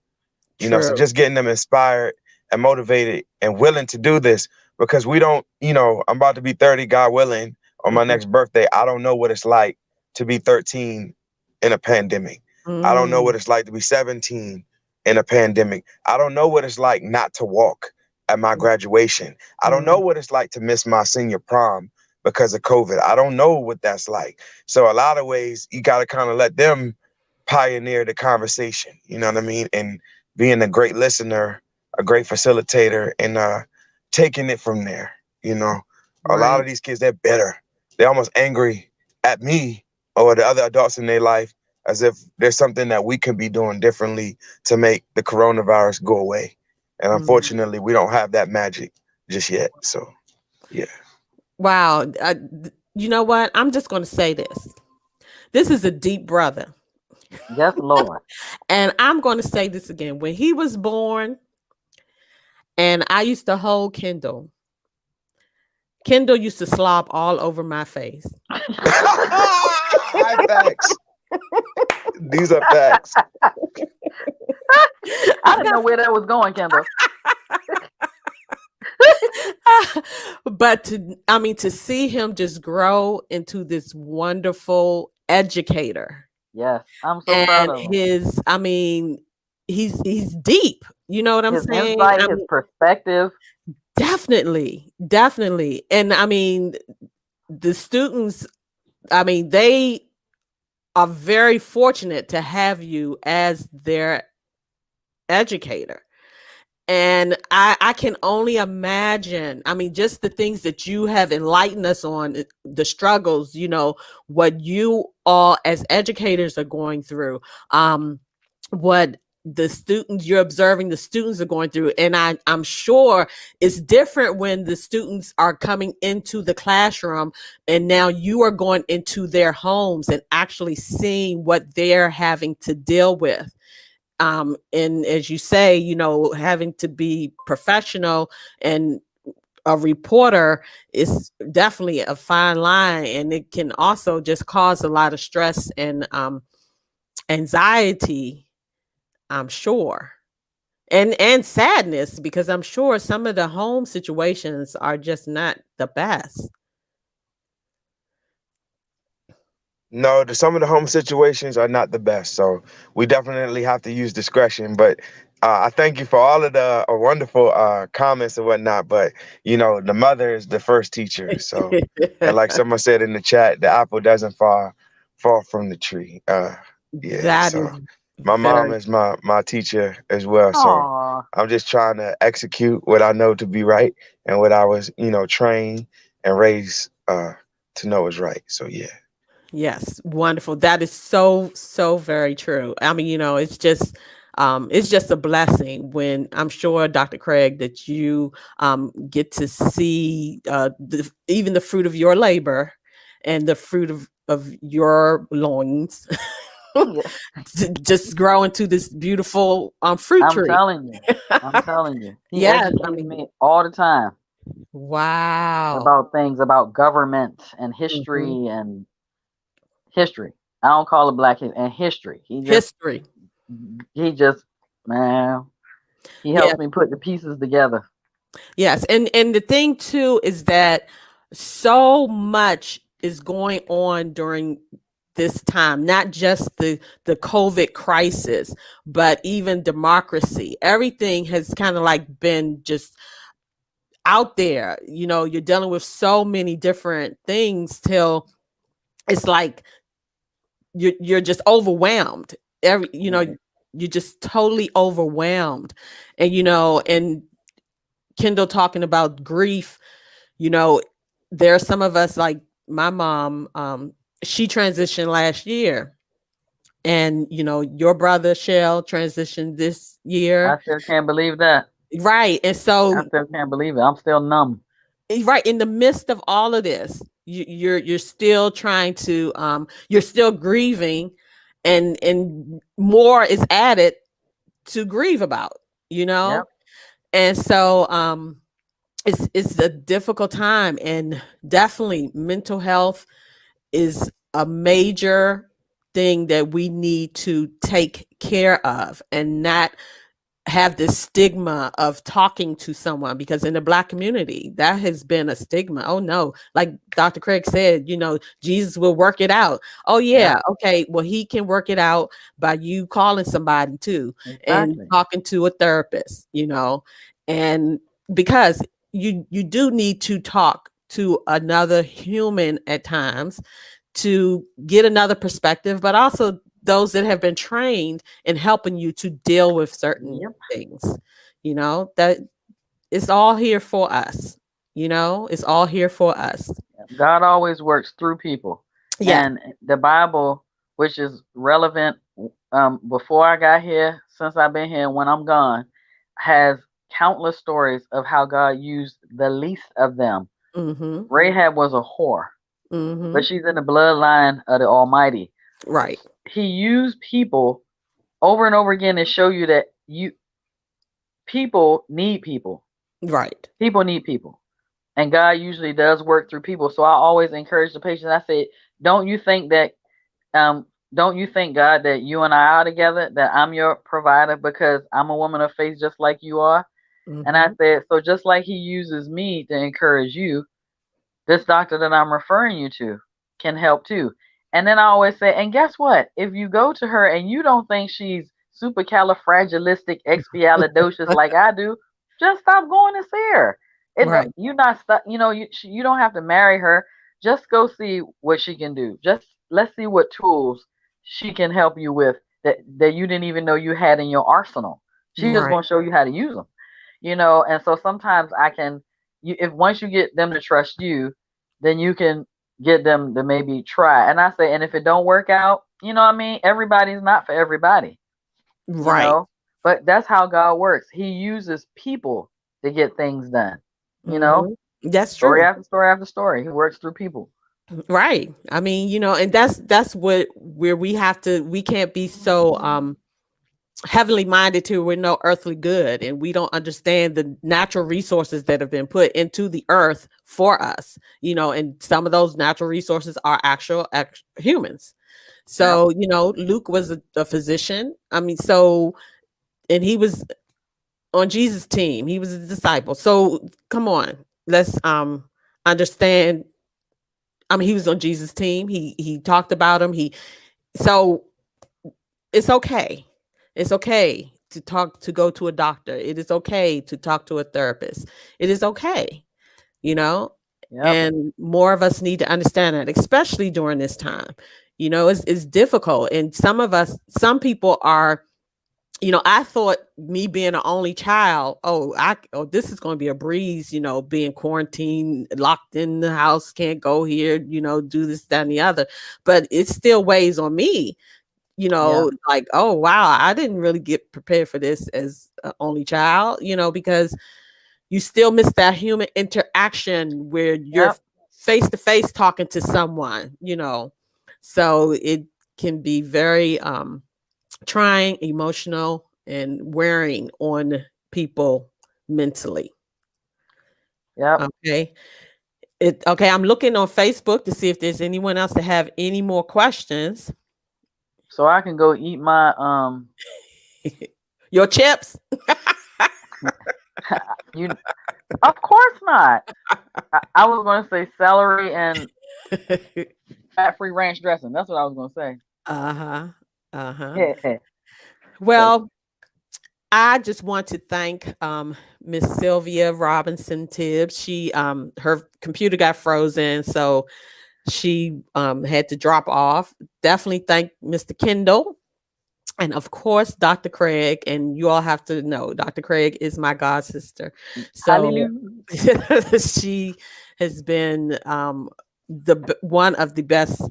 So True. just getting them inspired and motivated and willing to do this, because we don't, I'm about to be 30, God willing, on my Mhm. next birthday. I don't know what it's like to be 13 in a pandemic. I don't know Mm, what it's like to be 17 in a pandemic. I don't know what it's like not to walk at my graduation. I don't know Mm, what it's like to miss my senior prom because of COVID. I don't know what that's like. So a lot of ways you got to kind of let them pioneer the conversation, you know what I mean? And being a great listener, a great facilitator, and taking it from there, you know. A lot right. of these kids, they're bitter. They're almost angry at me or the other adults in their life as if there's something that we could be doing differently to make the coronavirus go away. And Mm. unfortunately, we don't have that magic just yet. So, yeah. Wow. You know what? I'm just going to say this. This is a deep brother. Yes, Lord. And I'm going to say this again. When he was born, and I used to hold Kendall used to slob all over my face. High facts. These are facts. I didn't know where that was going, Kendall. But to see him just grow into this wonderful educator, Yes, I'm so proud and of him. he's deep. You know what I'm His saying? insight, his perspective. Definitely. And the students, they are very fortunate to have you as their educator. And I can only imagine, just the things that you have enlightened us on, the struggles, what you all as educators are going through, what you're observing the students are going through. And I'm sure it's different when the students are coming into the classroom and now you are going into their homes and actually seeing what they're having to deal with. And as you say, having to be professional and a reporter is definitely a fine line, and it can also just cause a lot of stress and anxiety, I'm sure, and sadness, because I'm sure some of the home situations are just not the best. No, some of the home situations are not the best, so we definitely have to use discretion. But I thank you for all of the wonderful comments and whatnot. But the mother is the first teacher. So, and like someone said in the chat, the apple doesn't fall from the tree. Yeah. That So is my mom very is my teacher as well. So Aw. I'm just trying to execute what I know to be right and what I was, trained and raised to know is right. So yeah. Yes, wonderful. That is so, so very true. It's just a blessing when I'm sure, Dr. Craig, that you get to see even the fruit of your labor and the fruit of your loins Yeah, just grow into this beautiful fruit I'm tree. telling you. I'm telling you. He Yes, educates me all the time wow. about things about government and Mhm. history. I don't call it black and history. History. He just man, he Yeah. helps me put the pieces together. Yes, and the thing too is that so much is going on during this time, not just the COVID crisis, but even democracy. Everything has kind of like been just out there. You're dealing with so many different things till it's like you're just overwhelmed. Mhm. You're just totally overwhelmed. And Kendall talking about grief, you know, there are some of us, like my mom, she transitioned last year. And your brother Shell transitioned this I year. still can't believe that. Right. And I so still can't believe it. I'm still numb. right in the midst of all of this, you're still trying to you're still grieving, and more is added to grieve about, you Yep. know? And so it's a difficult time, and definitely mental health is a major thing that we need to take care of and not have this stigma of talking to someone, because in the Black community that has been a stigma. Oh no, like Dr. Craig said, Jesus will work it out. Oh Yep. yeah, okay, well he can work it out by you calling somebody too and Exactly. talking to a therapist, and because you do need to talk to another human at times to get another perspective, but also those that have been trained in helping you to deal with certain Yep. things. That it's all here for us. It's all here for us. God always works through people. Yeah. And the Bible, which is relevant before I got here, since I've been here, and when I'm gone, has countless stories of how God used the least of them. Mm-hmm. Rahab was a whore, Mm-hmm. but she's in the bloodline of the Almighty. Right. He used people over and over again to show you that people need people. Right. People need people. And God usually does work through people. So I always encourage the patients. I say, don't you think that don't you think, God, that you and I are together, that I'm your provider because I'm a woman of faith just like you are? Mm-hmm. And I said, so just like he uses me to encourage you, this doctor that I'm referring you to can help too. And then I always say, and guess what? If you go to her and you don't think she's supercalifragilisticexpialidocious like I do, just stop going to see her. Right. You're not stuck. You don't have to marry her. Just go see what she can do. Just let's see what tools she can help you with that you didn't even know you had in your arsenal. She's just Right. gonna show you how to use them. And so sometimes if once you get them to trust you, then you can get them to maybe try. And I say, and if it don't work out, everybody's not for everybody, Right. but that's how God works. He uses people to get things done, Mhm. That's story true. after story after story. He works through people. Right. I mean, and that's where we can't be so heavenly minded to we're no earthly good, and we don't understand the natural resources that have been put into the earth for us, and some of those natural resources are actual humans. So, Luke was a physician. I mean, and he was on Jesus' team. He was a disciple. So come on, let's understand. I mean, he was on Jesus' team. He talked about him. So it's okay. It's okay to go to a doctor. It is okay to talk to a therapist. It is okay, Yep. and more of us need to understand that, especially during this time. It's difficult. And some people are, I thought me being an only child, this is going to be a breeze, being quarantined, locked in the house, can't go here, do this, that, and the other. But it still weighs on me, Yeah. like, oh, wow, I didn't really get prepared for this as an only child, because you still miss that human interaction where you're Yep. face to face talking to someone, so it can be very trying, emotional, and wearing on people mentally. Yep. Okay. Okay. I'm looking on Facebook to see if there's anyone else that have any more questions. So I can go eat my Your chips. you of course not. I was going to say celery and fat-free ranch dressing. That's what I was going to say. Uh-huh. Uh-huh. Yeah. Well, I just want to thank Miss Sylvia Robinson Tibbs. She her computer got frozen, so she had to drop off. Definitely thank Mr. Kendall. And of course, Dr. Craig. And you all have to know, Dr. Craig is my god sister. So she has been one of the best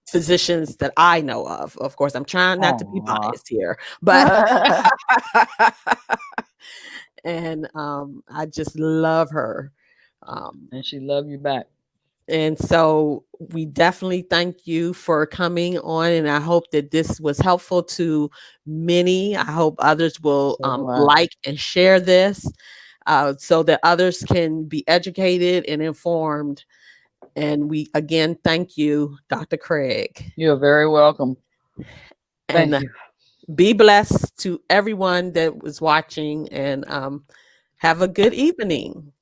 physicians that I know of. Of course, I'm trying not to be biased here, but and I just love her. And she love you back. And so we definitely thank you for coming on, and I hope that this was helpful to many. I hope others will like and share this so that others can be educated and informed. And we again thank you, Dr. Craig. You're very welcome. Thank you. Be blessed to everyone that was watching, and have a good evening.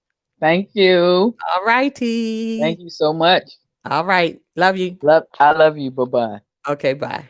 Thank you. All righty. Thank you so much. All right. Love you. I love you. Bye-bye. Okay, bye.